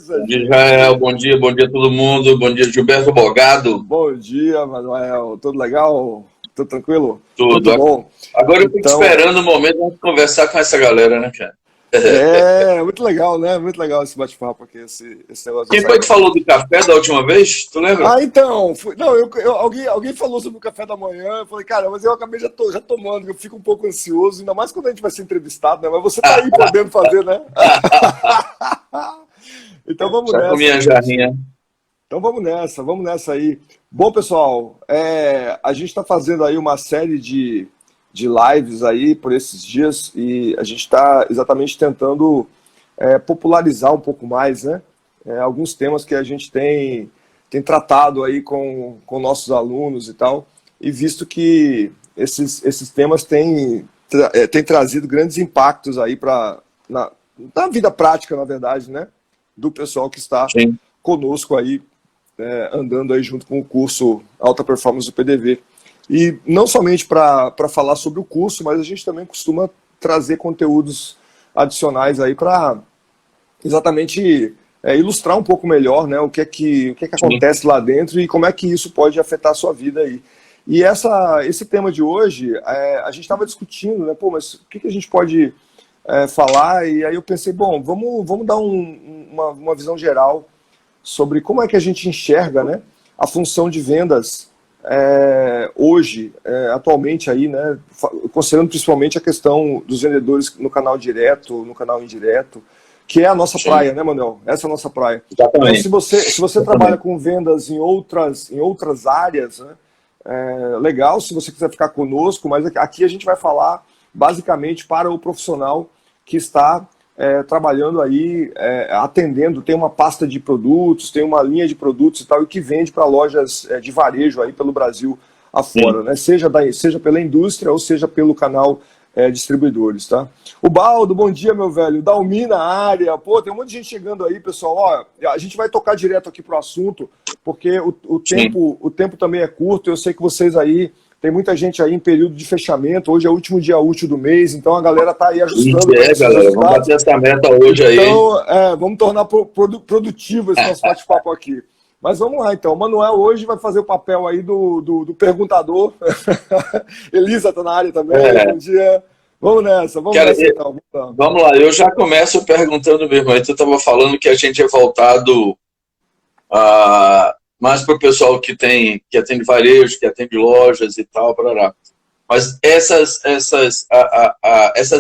Bom dia, gente. Israel. Bom dia a todo mundo. Bom dia, Gilberto Bogado. Bom dia, Manuel. Tudo legal? Tudo tranquilo? Tudo. Muito bom. Agora eu fico Então, esperando o momento de conversar com essa galera, né, cara? muito legal, né? Muito legal esse bate-papo aqui, esse negócio Quem dessa. foi que falou do café da última vez? Tu lembra? Então, não, alguém falou sobre o café da manhã, eu falei, cara, mas eu acabei já tomando, eu fico um pouco ansioso, ainda mais quando a gente vai ser entrevistado, né? Mas você tá aí podendo fazer, né? Então vamos Já comi nessa, a gente. jarrinha. Então vamos nessa aí. Bom, pessoal, a gente está fazendo aí uma série de lives aí por esses dias e a gente está exatamente tentando popularizar um pouco mais, né? Alguns temas que a gente tem tratado aí com nossos alunos e tal, e visto que esses temas têm trazido grandes impactos aí na vida prática, na verdade, né? Do pessoal que está Sim. conosco aí andando aí junto com o curso Alta Performance do PDV. E não somente para falar sobre o curso, mas a gente também costuma trazer conteúdos adicionais aí para exatamente ilustrar um pouco melhor, né, o que é que Sim. acontece lá dentro e como é que isso pode afetar a sua vida aí. E esse tema de hoje, a gente estava discutindo, né, pô, mas o que a gente pode falar? E aí eu pensei, bom, vamos dar uma visão geral sobre como é que a gente enxerga, né, a função de vendas hoje, atualmente aí, né, considerando principalmente a questão dos vendedores no canal direto, no canal indireto, que é a nossa Sim. praia, né, Manuel? Essa é a nossa praia. Então, Exatamente. se você trabalha com vendas em outras áreas, né, legal, se você quiser ficar conosco, mas aqui a gente vai falar basicamente para o profissional que está trabalhando aí, atendendo, tem uma pasta de produtos, tem uma linha de produtos e tal, e que vende para lojas de varejo aí pelo Brasil afora, Sim. né? Seja pela indústria ou seja pelo canal distribuidores, tá? O Baldo, bom dia, meu velho. Dalmi na área. Pô, tem um monte de gente chegando aí, pessoal. Ó, a gente vai tocar direto aqui pro assunto, porque Sim. o tempo também é curto. Eu sei que vocês aí, tem muita gente aí em período de fechamento. Hoje é o último dia útil do mês, então a galera tá aí ajustando Isso esses galera. Vamos resultados. bater essa meta hoje aí, hein? Então, vamos tornar produtivo esse nosso bate-papo aqui. Mas vamos lá, então. O Manuel hoje vai fazer o papel aí do perguntador. Elisa tá na área também. Bom É, dia. Vamos cara, nessa então. Vamos lá. vamos lá. Eu já começo perguntando mesmo. Aí tu estava falando que a gente é voltado mais para o pessoal que atende varejo, que atende lojas e tal, parará. Mas essas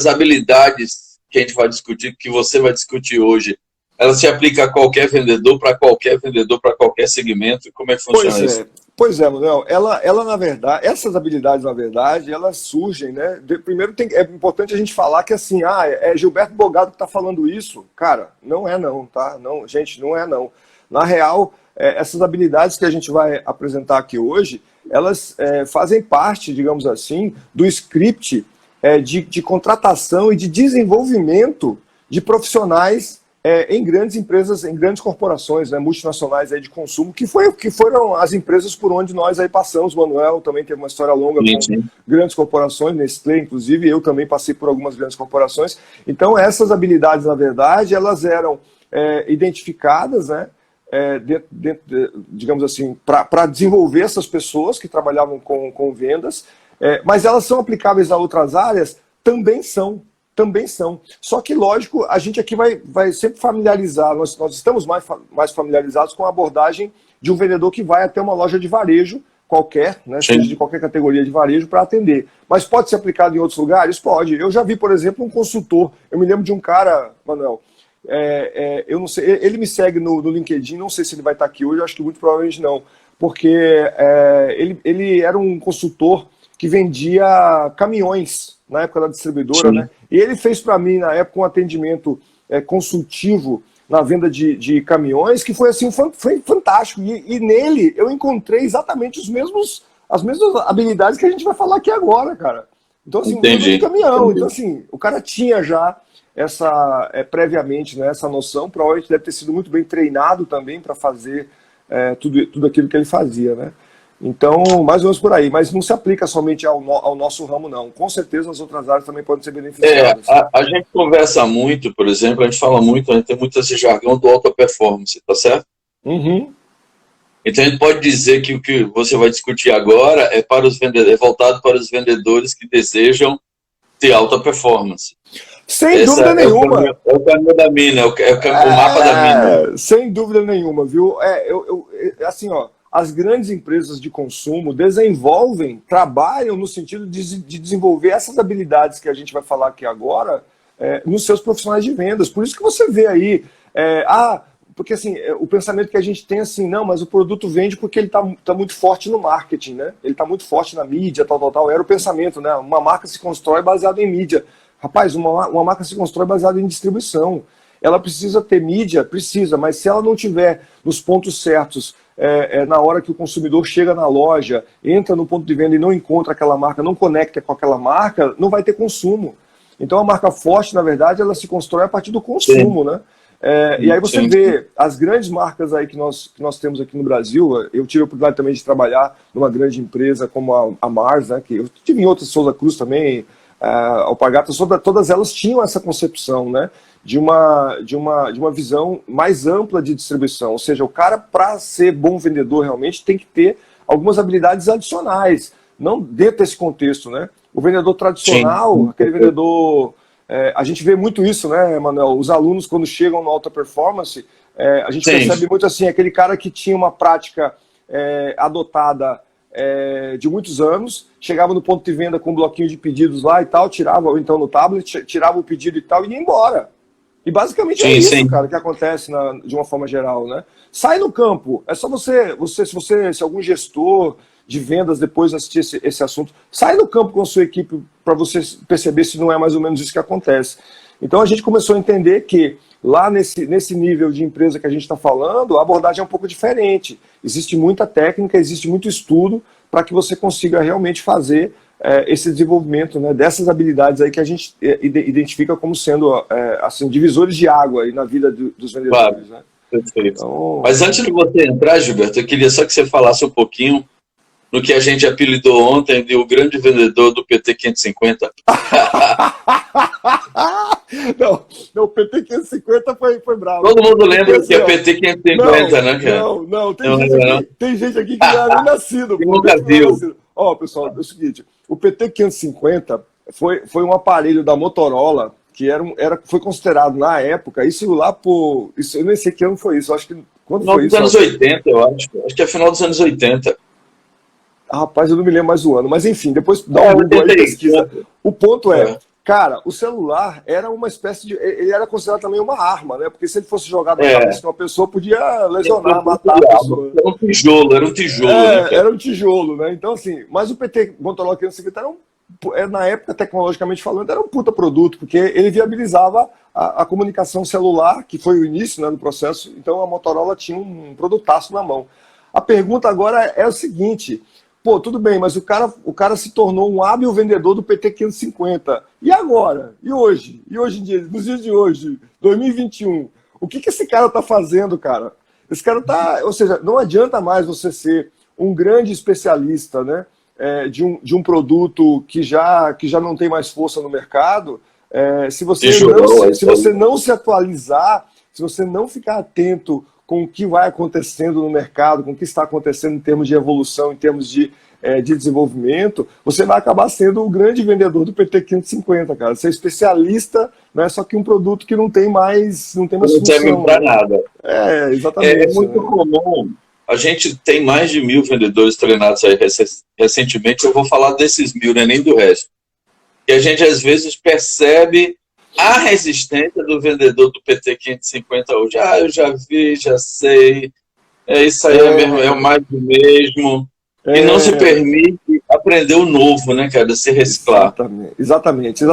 habilidades que a gente vai discutir, que você vai discutir hoje, ela se aplica a qualquer vendedor, para qualquer segmento? Como é que funciona Pois isso? é, Manuel. Ela, na verdade, essas habilidades, na verdade, elas surgem, né? Primeiro é importante a gente falar que assim, é Gilberto Bogado que está falando isso. Cara, não é não, tá? Não, gente, não é não. Na real, essas habilidades que a gente vai apresentar aqui hoje, elas fazem parte, digamos assim, do script de contratação e de desenvolvimento de profissionais em grandes empresas, em grandes corporações, né, multinacionais aí de consumo, que foram as empresas por onde nós aí passamos. O Manuel também teve uma história longa Sim, com sim. grandes corporações, Nestlé, inclusive, eu também passei por algumas grandes corporações. Então, essas habilidades, na verdade, elas eram identificadas, né, digamos assim, para desenvolver essas pessoas que trabalhavam com vendas, mas elas são aplicáveis a outras áreas? Também são. Também são. Só que, lógico, a gente aqui vai sempre familiarizar, nós estamos mais familiarizados com a abordagem de um vendedor que vai até uma loja de varejo qualquer, né, seja de Sim. qualquer categoria de varejo, para atender. Mas pode ser aplicado em outros lugares? Pode. Eu já vi, por exemplo, um consultor. Eu me lembro de um cara, Manuel, eu não sei, ele me segue no LinkedIn, não sei se ele vai estar aqui hoje, eu acho que muito provavelmente não, porque ele era um consultor que vendia caminhões na época da distribuidora, né? Sim. E ele fez para mim, na época, um atendimento consultivo na venda de caminhões, que foi assim, foi fantástico. E nele eu encontrei exatamente as mesmas habilidades que a gente vai falar aqui agora, cara. Então, assim, venda de Entendi. caminhão. Então, Entendi. assim, o cara tinha já previamente, né, essa noção, provavelmente deve ter sido muito bem treinado também para fazer tudo aquilo que ele fazia, né? Então, mais ou menos por aí. Mas não se aplica somente ao nosso ramo, não. Com certeza as outras áreas também podem ser beneficiadas. A gente conversa muito, por exemplo, a gente fala muito, a gente tem muito esse jargão do alta performance, tá certo? Uhum. Então a gente pode dizer que o que você vai discutir agora é para os vendedores, é voltado para os vendedores que desejam ter alta performance. Sem dúvida nenhuma. É o caminho da mina, o mapa da mina. Sem dúvida nenhuma, viu? Assim, ó, as grandes empresas de consumo desenvolvem, trabalham no sentido de desenvolver essas habilidades que a gente vai falar aqui agora nos seus profissionais de vendas. Por isso que você vê aí, porque assim, o pensamento que a gente tem assim, não, mas o produto vende porque ele tá muito forte no marketing, né? Ele tá muito forte na mídia, tal. Era o pensamento, né? Uma marca se constrói baseada em mídia. Rapaz, uma marca se constrói baseada em distribuição. Ela precisa ter mídia? Precisa, mas se ela não tiver nos pontos certos, na hora que o consumidor chega na loja, entra no ponto de venda e não encontra aquela marca, não conecta com aquela marca, não vai ter consumo. Então a marca forte, na verdade, ela se constrói a partir do consumo, né? E aí você vê as grandes marcas aí que nós temos aqui no Brasil. Eu tive a oportunidade também de trabalhar numa grande empresa como a Mars, né, que eu tive em outras, Souza Cruz também, Alpargatas, todas elas tinham essa concepção, né, de uma visão mais ampla de distribuição. Ou seja, o cara, para ser bom vendedor realmente, tem que ter algumas habilidades adicionais, não dentro desse contexto, né? O vendedor tradicional, aquele vendedor... a gente vê muito isso, né, Manuel? Os alunos, quando chegam no alta performance, a gente percebe muito assim, aquele cara que tinha uma prática adotada de muitos anos, chegava no ponto de venda com um bloquinho de pedidos lá e tal, tirava, ou então no tablet, tirava o pedido e tal, e ia embora. E basicamente é isso, cara, que acontece de uma forma geral, né? Sai no campo, é só se algum gestor de vendas depois assistir esse assunto, sai no campo com a sua equipe para você perceber se não é mais ou menos isso que acontece. Então a gente começou a entender que lá nesse nível de empresa que a gente está falando, a abordagem é um pouco diferente. Existe muita técnica, existe muito estudo para que você consiga realmente fazer esse desenvolvimento, né, dessas habilidades aí que a gente identifica como sendo assim, divisores de água aí na vida dos vendedores. Claro. Né? Perfeito. Então... Mas antes de você entrar, Gilberto, eu queria só que você falasse um pouquinho no que a gente apelidou ontem de o grande vendedor do PT 550. Não, o PT 550 foi bravo. Todo mundo lembra que é PT 550, né, cara? Não, tem gente aqui que não é nem nascido. Nunca viu. Ó, pessoal, é o seguinte, o PT 550 foi um aparelho da Motorola que foi considerado na época, isso lá por... eu nem sei que ano foi isso, acho que... Quando foi isso? Nos anos 80, eu acho. Acho que é final dos anos 80. Rapaz, eu não me lembro mais o ano, mas enfim, depois dá um Google aí, pesquisa. O ponto cara, o celular era uma espécie de... Ele era considerado também uma arma, né? Porque se ele fosse jogado na cabeça de uma pessoa, podia lesionar, matar a pessoa. Era um tijolo, né? Era um tijolo, né? Então, assim, mas o PT Motorola 550 na época, tecnologicamente falando, era um puta produto, porque ele viabilizava a comunicação celular, que foi o início, né, do processo. Então a Motorola tinha um produtaço na mão. A pergunta agora é o seguinte... Pô, tudo bem, mas o cara se tornou um hábil vendedor do PT 550. E agora? E hoje? E hoje em dia, nos dias de hoje, 2021, o que esse cara tá fazendo, cara? Esse cara tá... Ou seja, não adianta mais você ser um grande especialista, né, de um produto que já não tem mais força no mercado, se você não se atualizar, se você não ficar atento com o que vai acontecendo no mercado, com o que está acontecendo em termos de evolução, em termos de desenvolvimento, você vai acabar sendo o grande vendedor do PT 550, cara. Você é especialista, né, só que um produto que não tem mais função. Não serve para nada. Exatamente. É muito comum. A gente tem mais de 1000 vendedores treinados aí recentemente. Eu vou falar desses 1000, né, nem do resto. E a gente, às vezes, percebe a resistência do vendedor do PT 550 hoje. Eu já vi, já sei, isso aí é o mais do mesmo. E não se permite aprender o novo, né, cara, se reciclar. Exatamente.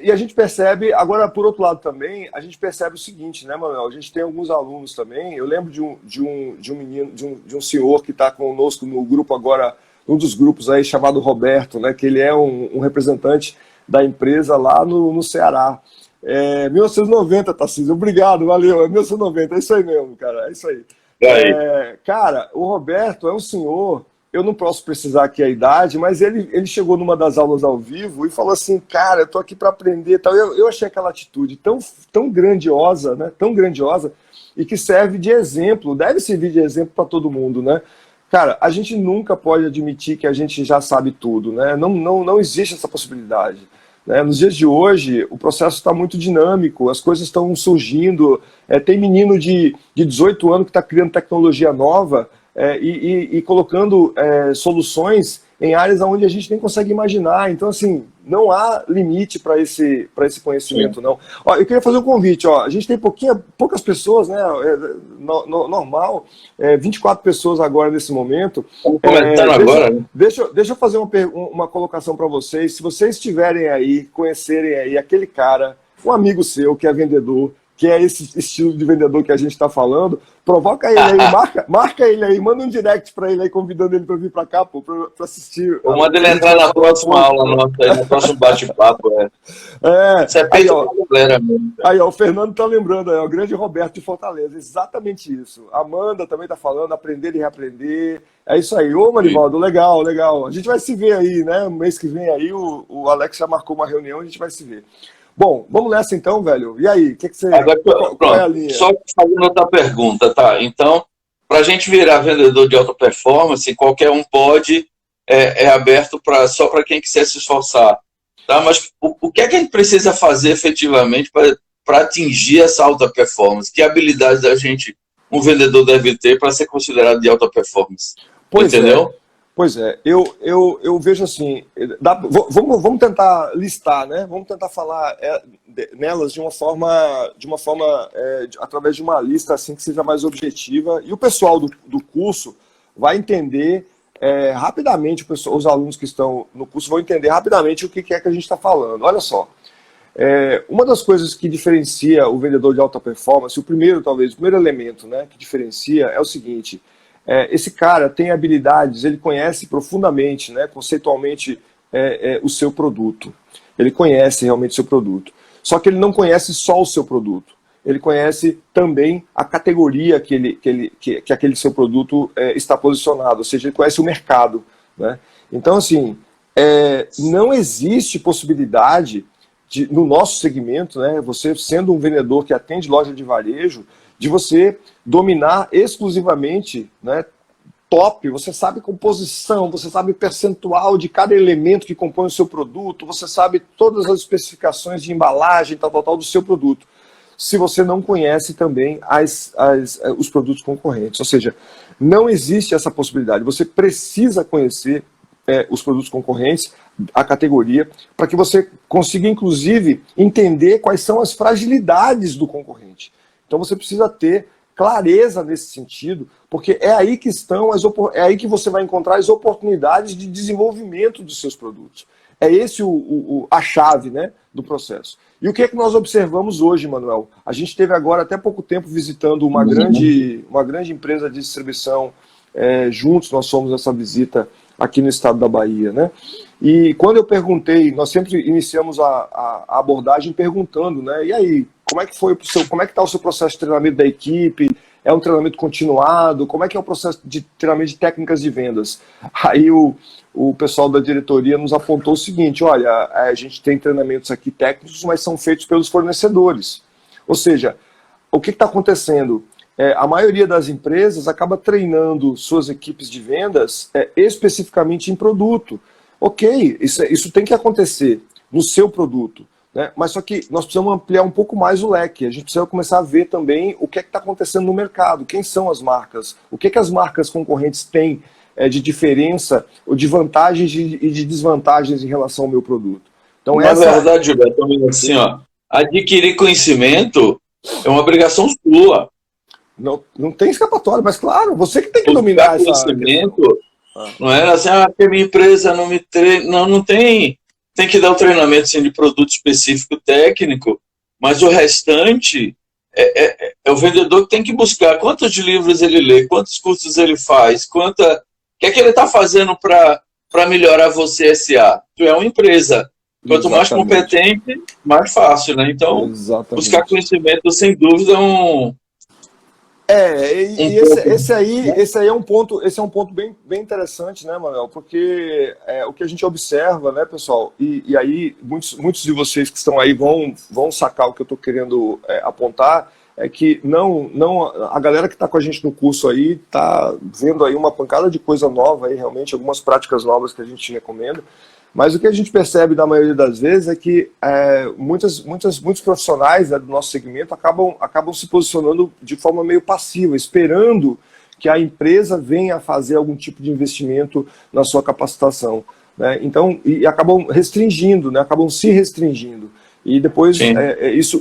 E a gente percebe, agora, por outro lado também, a gente percebe o seguinte, né, Manuel? A gente tem alguns alunos também. Eu lembro de um menino, de um senhor que está conosco no grupo agora, um dos grupos aí, chamado Roberto, né, que ele é um representante da empresa lá no Ceará. 1990, Tarcísio, obrigado, valeu, 1990, é isso aí mesmo, cara, é isso aí. Cara, o Roberto é um senhor eu não posso precisar aqui a idade, mas ele chegou numa das aulas ao vivo e falou assim, cara, eu tô aqui para aprender e tal. Eu achei aquela atitude tão grandiosa, né? Tão grandiosa, e que serve de exemplo, deve servir de exemplo para todo mundo, né? Cara, a gente nunca pode admitir que a gente já sabe tudo, né? Não existe essa possibilidade. Né? Nos dias de hoje, o processo está muito dinâmico, as coisas estão surgindo. Tem menino de 18 anos que está criando tecnologia nova e colocando soluções em áreas onde a gente nem consegue imaginar. Então, assim, não há limite para esse conhecimento, não. Ó, eu queria fazer um convite. Ó, a gente tem poucas pessoas, né? Normal, 24 pessoas agora nesse momento. Estamos comentando agora, né? Deixa eu fazer uma colocação para vocês. Se vocês estiverem aí, conhecerem aí aquele cara, um amigo seu que é vendedor, que é esse estilo de vendedor que a gente está falando, provoca ele aí, marca ele aí, manda um direct para ele aí, convidando ele para vir para cá, pô, para assistir. Eu mando ele entrar na próxima aula nossa, aí, no próximo bate-papo. Isso é feito pra galera mesmo. Aí, ó, o Fernando tá lembrando, o grande Roberto de Fortaleza, exatamente isso. A Amanda também tá falando, aprender e reaprender. É isso aí. Ô, Marivaldo, legal, legal. A gente vai se ver aí, né? Mês que vem aí, o Alex já marcou uma reunião, a gente vai se ver. Bom, vamos nessa então, velho. E aí, o que você... Agora, qual é a linha? Só fazendo outra pergunta, tá? Então, para a gente virar vendedor de alta performance, qualquer um pode, é aberto só para quem quiser se esforçar. Tá? Mas o que é que a gente precisa fazer efetivamente para atingir essa alta performance? Que habilidades um vendedor deve ter para ser considerado de alta performance? Entendeu? Pois é, eu vejo assim, vamos tentar listar, né? Vamos tentar falar nelas de uma forma através de uma lista assim que seja mais objetiva, e o pessoal do curso vai entender rapidamente, os alunos que estão no curso vão entender rapidamente o que é que a gente está falando. Olha só, uma das coisas que diferencia o vendedor de alta performance, o primeiro elemento, né, que diferencia é o seguinte: esse cara tem habilidades, ele conhece profundamente, né, conceitualmente, o seu produto. Ele conhece realmente o seu produto. Só que ele não conhece só o seu produto. Ele conhece também a categoria que aquele seu produto está posicionado, ou seja, ele conhece o mercado. Né? Então, assim, não existe possibilidade no nosso segmento, né, você sendo um vendedor que atende loja de varejo, de você dominar exclusivamente, né, top, você sabe composição, você sabe percentual de cada elemento que compõe o seu produto, você sabe todas as especificações de embalagem, tal, do seu produto, se você não conhece também os produtos concorrentes. Ou seja, não existe essa possibilidade. Você precisa conhecer os produtos concorrentes, a categoria, para que você consiga, inclusive, entender quais são as fragilidades do concorrente. Então você precisa ter clareza nesse sentido, porque é aí que é aí que você vai encontrar as oportunidades de desenvolvimento dos seus produtos. É esse a chave, né, do processo. E o que é que nós observamos hoje, Manuel? A gente esteve agora, até pouco tempo, visitando uma grande empresa de distribuição. Juntos nós fomos essa visita aqui no estado da Bahia, né? E quando eu perguntei, nós sempre iniciamos a abordagem perguntando, né? E aí, como é que está o seu processo de treinamento da equipe? É um treinamento continuado? Como é que é o processo de treinamento de técnicas de vendas? Aí o pessoal da diretoria nos apontou o seguinte: olha, a gente tem treinamentos aqui técnicos, mas são feitos pelos fornecedores. Ou seja, o que está acontecendo? A maioria das empresas acaba treinando suas equipes de vendas especificamente em produto. Ok, isso tem que acontecer no seu produto, né? Mas só que nós precisamos ampliar um pouco mais o leque. A gente precisa começar a ver também o que é que está acontecendo no mercado, quem são as marcas, o que é que as marcas concorrentes têm de diferença, ou de vantagens e de desvantagens em relação ao meu produto. Então, na verdade, Gilberto, assim, ó, adquirir conhecimento é uma obrigação sua. Não tem escapatória, mas claro, você que tem que dominar essa conhecimento. Não é assim, porque minha empresa não me treina. Não tem. Tem que dar o treinamento sim, de produto específico técnico, mas o restante é o vendedor que tem que buscar quantos livros ele lê, quantos cursos ele faz, o que é que ele está fazendo para melhorar você, SA. Tu é uma empresa. Quanto mais competente, mais fácil, né? Então, buscar conhecimento, sem dúvida, E esse aí é um ponto bem interessante, né, Manuel? Porque o que a gente observa, né, pessoal, e aí muitos de vocês que estão aí vão sacar o que eu estou querendo apontar, é que a galera que está com a gente no curso aí está vendo aí uma pancada de coisa nova aí, realmente, algumas práticas novas que a gente recomenda. Mas o que a gente percebe na maioria das vezes é que muitos profissionais, né, do nosso segmento acabam se posicionando de forma meio passiva, esperando que a empresa venha a fazer algum tipo de investimento na sua capacitação, né? Então, e acabam restringindo, né, acabam se restringindo. E depois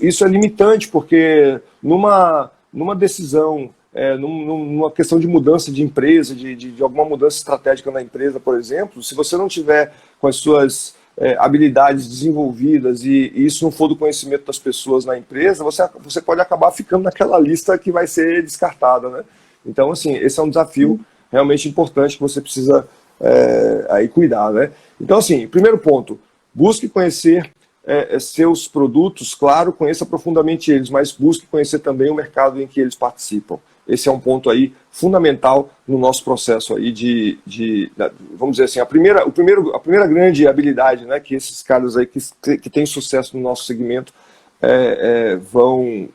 isso é limitante, porque numa decisão, numa questão de mudança de empresa, de alguma mudança estratégica na empresa, por exemplo, se você não tiver com as suas habilidades desenvolvidas e isso não for do conhecimento das pessoas na empresa, você pode acabar ficando naquela lista que vai ser descartada, né? Então, assim, esse é um desafio realmente importante que você precisa aí cuidar, né? Então, assim, primeiro ponto, busque conhecer seus produtos, claro, conheça profundamente eles, mas busque conhecer também o mercado em que eles participam. Esse é um ponto aí fundamental no nosso processo aí vamos dizer assim, a primeira grande habilidade, né, que esses caras aí que têm sucesso no nosso segmento vão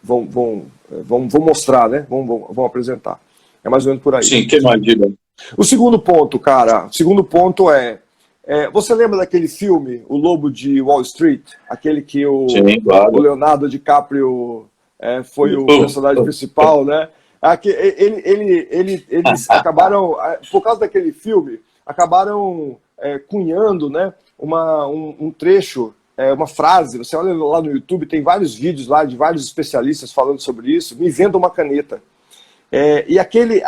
mostrar, né, vão apresentar. É mais ou menos por aí. Sim, que imagina. O segundo ponto, cara, você lembra daquele filme, O Lobo de Wall Street? Aquele que Sim, claro. o Leonardo DiCaprio foi o personagem principal, né? Eles acabaram, por causa daquele filme, acabaram cunhando, né, um trecho, uma frase. Você olha lá no YouTube, tem vários vídeos lá de vários especialistas falando sobre isso. Me venda uma caneta. E aquele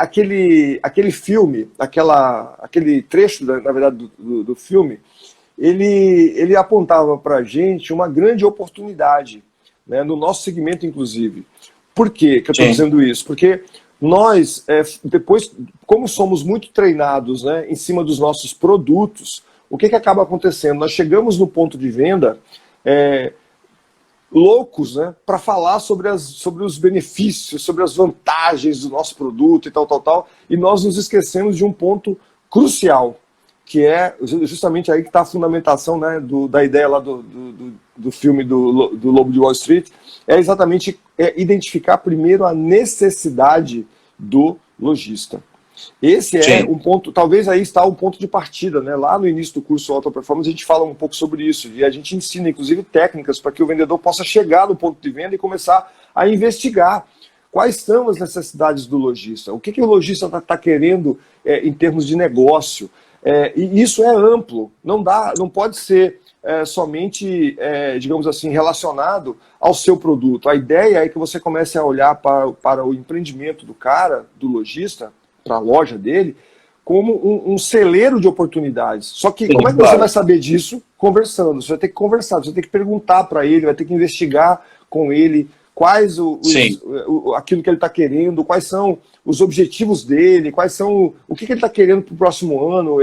filme, aquele trecho, na verdade, do filme, ele apontava para a gente uma grande oportunidade, né, no nosso segmento, inclusive. Por que eu estou dizendo isso? Porque nós, depois, como somos muito treinados, né, em cima dos nossos produtos, o que acaba acontecendo? Nós chegamos no ponto de venda loucos, né, para falar sobre os benefícios, sobre as vantagens do nosso produto e tal, e nós nos esquecemos de um ponto crucial, que é justamente aí que está a fundamentação, né, da ideia lá do filme do Lobo de Wall Street, é exatamente identificar primeiro a necessidade do lojista. Esse é um ponto, talvez aí está o ponto de partida, né? Lá no início do curso Alta Performance a gente fala um pouco sobre isso, e a gente ensina inclusive técnicas para que o vendedor possa chegar no ponto de venda e começar a investigar quais são as necessidades do lojista, o que o lojista está querendo em termos de negócio. E isso é amplo, não pode ser somente, digamos assim, relacionado ao seu produto. A ideia é que você comece a olhar para o empreendimento do cara, do lojista, para a loja dele, como um celeiro de oportunidades. Só que como é que você vai saber disso? Conversando. Você vai ter que conversar, você vai ter que perguntar para ele, vai ter que investigar com ele quais aquilo que ele está querendo, quais são os objetivos dele, o que ele está querendo para o próximo ano,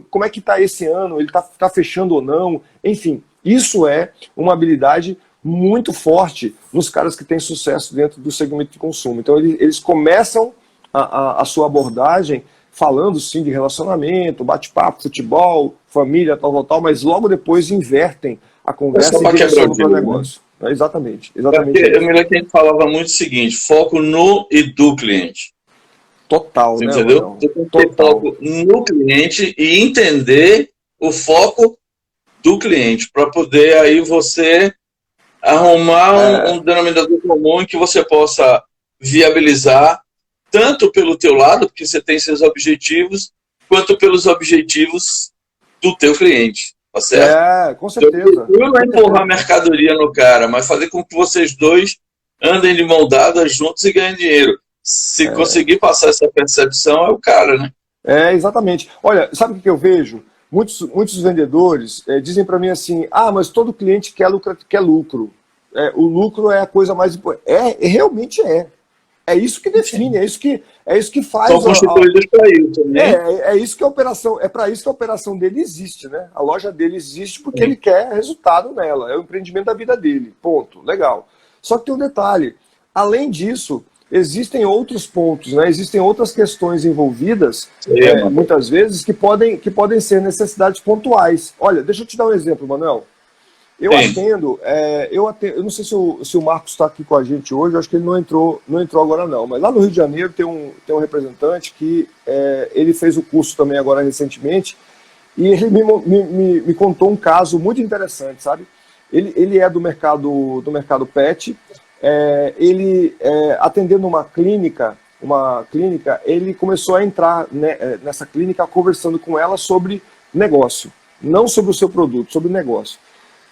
como é que está esse ano, ele está fechando ou não. Enfim, isso é uma habilidade muito forte nos caras que têm sucesso dentro do segmento de consumo. Então eles começam a sua abordagem falando sim de relacionamento, bate-papo, futebol, família, tal, mas logo depois invertem a conversa e direcionam para o negócio. Né? Exatamente. Eu me lembro que a gente falava muito o seguinte: foco no e do cliente. Total, você né? Entendeu? Você tem que ter foco no cliente e entender o foco do cliente, para poder aí você arrumar um denominador comum em que você possa viabilizar tanto pelo teu lado, porque você tem seus objetivos, quanto pelos objetivos do teu cliente, tá certo? Com certeza. Eu não empurrar mercadoria no cara, mas fazer com que vocês dois andem de mão dada juntos e ganhem dinheiro. Se conseguir passar essa percepção, é o cara, né? Exatamente. Olha, sabe o que eu vejo? Muitos vendedores dizem para mim assim, mas todo cliente quer lucro. O lucro é a coisa mais importante. Realmente é. É isso que define, é isso que faz. São constituídos para isso, né? É isso que a operação, para isso que a operação dele existe, né? A loja dele existe porque ele quer resultado nela, é o empreendimento da vida dele. Ponto. Legal. Só que tem um detalhe. Além disso, existem outros pontos, né? Existem outras questões envolvidas, muitas vezes, que podem ser necessidades pontuais. Olha, deixa eu te dar um exemplo, Manuel. Eu atendo, eu não sei se o Marcos está aqui com a gente hoje, eu acho que ele não entrou agora não, mas lá no Rio de Janeiro tem um representante que ele fez o curso também agora recentemente, e ele me contou um caso muito interessante, sabe? Ele é do mercado pet, ele atendendo uma clínica, ele começou a entrar, né, nessa clínica conversando com ela sobre negócio, não sobre o seu produto, sobre negócio.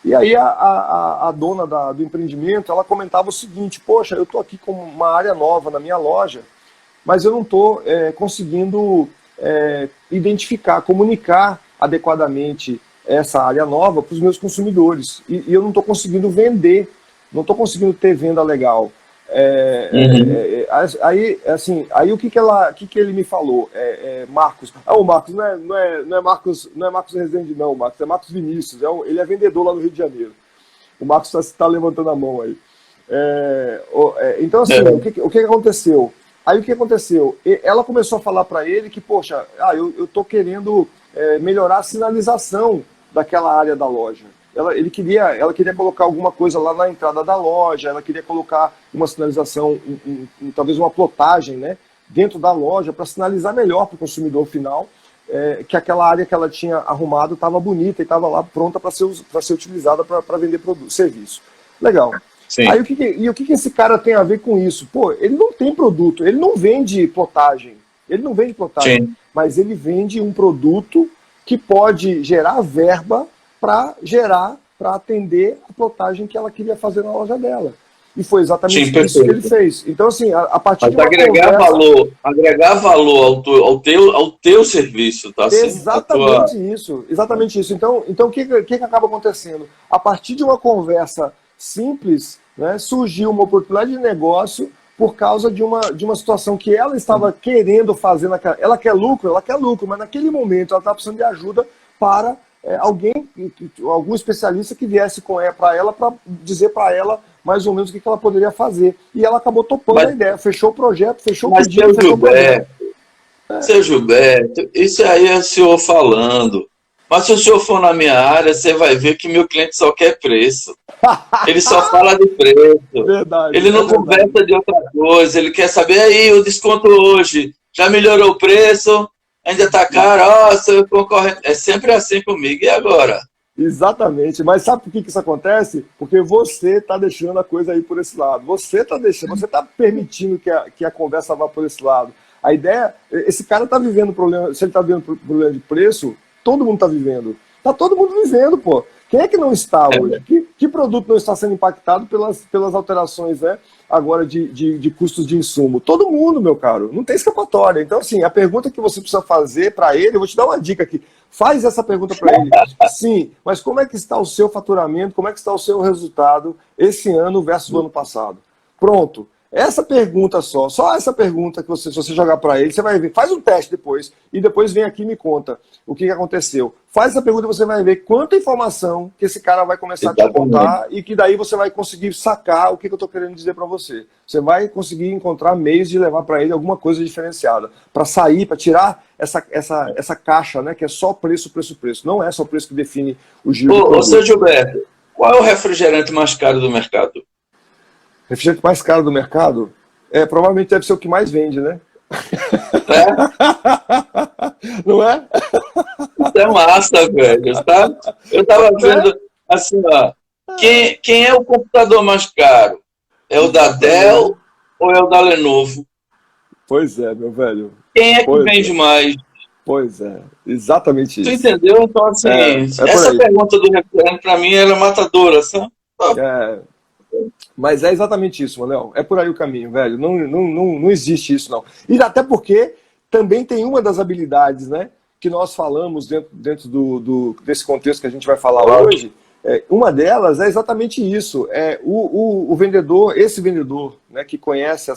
E aí a dona do empreendimento, ela comentava o seguinte: poxa, eu estou aqui com uma área nova na minha loja, mas eu não estou conseguindo identificar, comunicar adequadamente essa área nova para os meus consumidores. E eu não estou conseguindo vender, não estou conseguindo ter venda legal. Aí o que ele me falou? Marcos. O Marcos não é Marcos Rezende, não, Marcos, é Marcos Vinícius. Ele é vendedor lá no Rio de Janeiro. O Marcos está levantando a mão aí. Então, assim, o que aconteceu? Aí o que aconteceu? Ela começou a falar para ele que, poxa, eu estou querendo melhorar a sinalização daquela área da loja. Ela queria colocar alguma coisa lá na entrada da loja, ela queria colocar uma sinalização, talvez uma plotagem, né, dentro da loja para sinalizar melhor para o consumidor final que aquela área que ela tinha arrumado estava bonita e estava lá pronta para ser utilizada para vender serviço. Legal. Sim. Aí o que esse cara tem a ver com isso? Pô, ele não tem produto, ele não vende plotagem, Sim. Mas ele vende um produto que pode gerar verba para atender a plotagem que ela queria fazer na loja dela. E foi exatamente isso que ele fez. Então, assim, a partir de uma agregar valor ao teu serviço, tá? Exatamente isso. Então o que acaba acontecendo? A partir de uma conversa simples, né, surgiu uma oportunidade de negócio por causa de uma situação que ela estava querendo fazer. Ela quer lucro, mas naquele momento ela estava precisando de ajuda para algum especialista que viesse para ela para dizer para ela mais ou menos o que ela poderia fazer. E ela acabou topando a ideia, fechou o projeto, fechou o pedido, fechou o projeto. Seu Gilberto, isso aí é o senhor falando. Mas se o senhor for na minha área, você vai ver que meu cliente só quer preço. Ele só fala de preço. Verdade, ele não conversa de outra coisa. Ele quer saber, aí, o desconto hoje, já melhorou o preço? Ainda está caro? Seu concorrente. É sempre assim comigo. E agora? Exatamente. Mas sabe por que isso acontece? Porque você está deixando a coisa aí por esse lado. Você está permitindo que a conversa vá por esse lado. A ideia, esse cara está vivendo problema, se ele está vivendo problema de preço, todo mundo está vivendo. Está todo mundo vivendo, pô. Quem é que não está hoje? Que produto não está sendo impactado pelas alterações, né, agora de custos de insumo? Todo mundo, meu caro. Não tem escapatória. Então, assim, a pergunta que você precisa fazer para ele, eu vou te dar uma dica aqui. Faz essa pergunta para ele. Sim, mas como é que está o seu faturamento? Como é que está o seu resultado esse ano versus o ano passado? Pronto. Essa pergunta só essa pergunta que se você jogar para ele, você vai ver, faz um teste depois, e depois vem aqui e me conta o que aconteceu. Faz essa pergunta e você vai ver quanta informação que esse cara vai começar a te contar e que daí você vai conseguir sacar o que eu estou querendo dizer para você. Você vai conseguir encontrar meios de levar para ele alguma coisa diferenciada, para sair, para tirar essa caixa, né, que é só preço. Não é só o preço que define o giro. Ô, seu Gilberto, qual é o refrigerante mais caro do mercado? Refrigerante mais caro do mercado? Provavelmente deve ser o que mais vende, né? Não é? Isso é massa, velho. Tá? Eu tava vendo assim, ó. Quem é o computador mais caro? É o da Dell ou é o da Lenovo? Pois é, meu velho. Quem é que vende mais? Pois é, exatamente isso. Tu entendeu? Então, assim, essa pergunta do refrigerante, para mim, ela é matadora, sabe? Mas é exatamente isso, Manuel. É por aí o caminho, velho. Não existe isso, não. E até porque também tem uma das habilidades, né, que nós falamos dentro desse contexto que a gente vai falar hoje. Uma delas é exatamente isso. O vendedor, esse vendedor, né, que conhece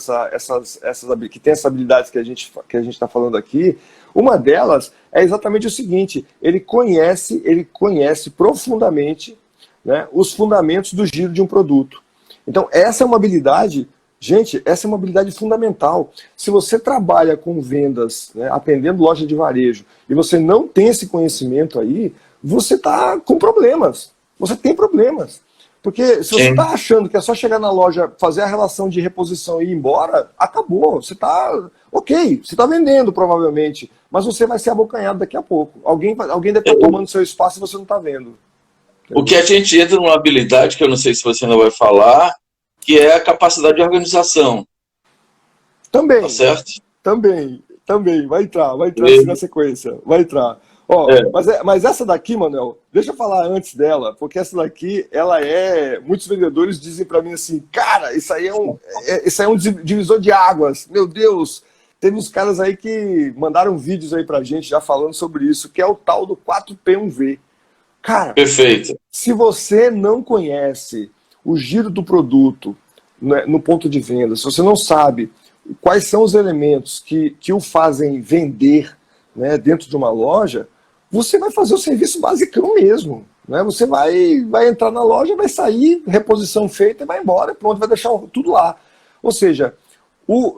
que tem essas habilidades que a gente está falando aqui, uma delas é exatamente o seguinte: ele conhece profundamente, né, os fundamentos do giro de um produto. Então, essa é uma habilidade Gente, essa é uma habilidade fundamental. Se você trabalha com vendas, né, atendendo loja de varejo, e você não tem esse conhecimento aí, você está com problemas. Você tem problemas. Porque se você Sim. está achando que é só chegar na loja, fazer a relação de reposição e ir embora, acabou. Você está, ok, você está vendendo provavelmente, mas você vai ser abocanhado daqui a pouco. Alguém deve estar tomando seu espaço e você não está vendo. O que Entendeu? a gente entra numa habilidade que eu não sei se você não vai falar, que é a capacidade de organização, tá Também, certo? também, vai entrar assim na E- sequência, vai entrar. Ó, É, mas essa daqui, Manuel, deixa eu falar antes dela, porque essa daqui, ela é. Muitos vendedores dizem pra mim assim, cara, isso aí é um divisor de águas, meu Deus. Teve uns caras aí que mandaram vídeos aí pra gente já falando sobre isso, que é o tal do 4P1V. Cara, perfeito. se você não conhece o giro do produto, né, no ponto de venda, se você não sabe quais são os elementos que o fazem vender, né, dentro de uma loja, você vai fazer o serviço basicão mesmo. Né? Você vai entrar na loja, vai sair, reposição feita e vai embora, pronto, vai deixar tudo lá. Ou seja,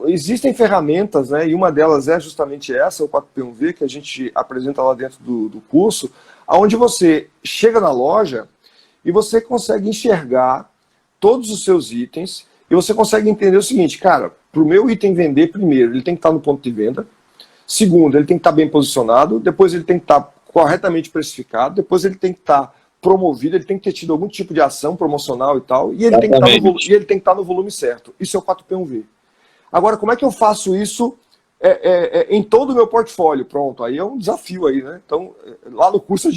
existem ferramentas, né, e uma delas é justamente essa, o 4P1V, que a gente apresenta lá dentro do curso, onde você chega na loja e você consegue enxergar todos os seus itens e você consegue entender o seguinte, cara, para o meu item vender, primeiro, ele tem que estar no ponto de venda, segundo, ele tem que estar bem posicionado, depois ele tem que estar corretamente precificado, depois ele tem que estar promovido, ele tem que ter tido algum tipo de ação promocional e tal, e ele tem que estar Exatamente. no volume certo. Isso é o 4P1V. Agora, como é que eu faço isso em todo o meu portfólio? Pronto, aí é um desafio aí, né? Então, lá no curso Sim.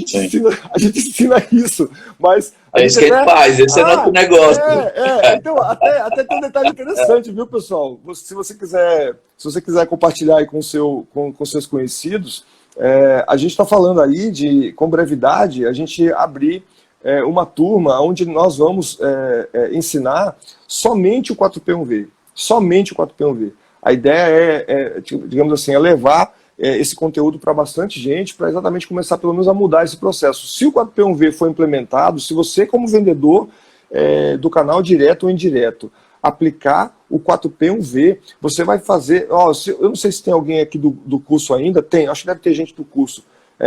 a gente ensina isso, mas a É gente isso que a gente até... faz, esse é nosso negócio. Então, até tem um detalhe interessante, viu, pessoal? Se você quiser compartilhar aí com seus conhecidos, a gente está falando aí de, com brevidade, a gente abrir uma turma onde nós vamos ensinar somente o 4P1V. Somente o 4P1V. A ideia digamos assim, é levar esse conteúdo para bastante gente, para exatamente começar pelo menos a mudar esse processo. Se o 4P1V for implementado, se você como vendedor do canal direto ou indireto aplicar o 4P1V, você vai fazer... eu não sei se tem alguém aqui do curso ainda, tem, acho que deve ter gente do curso.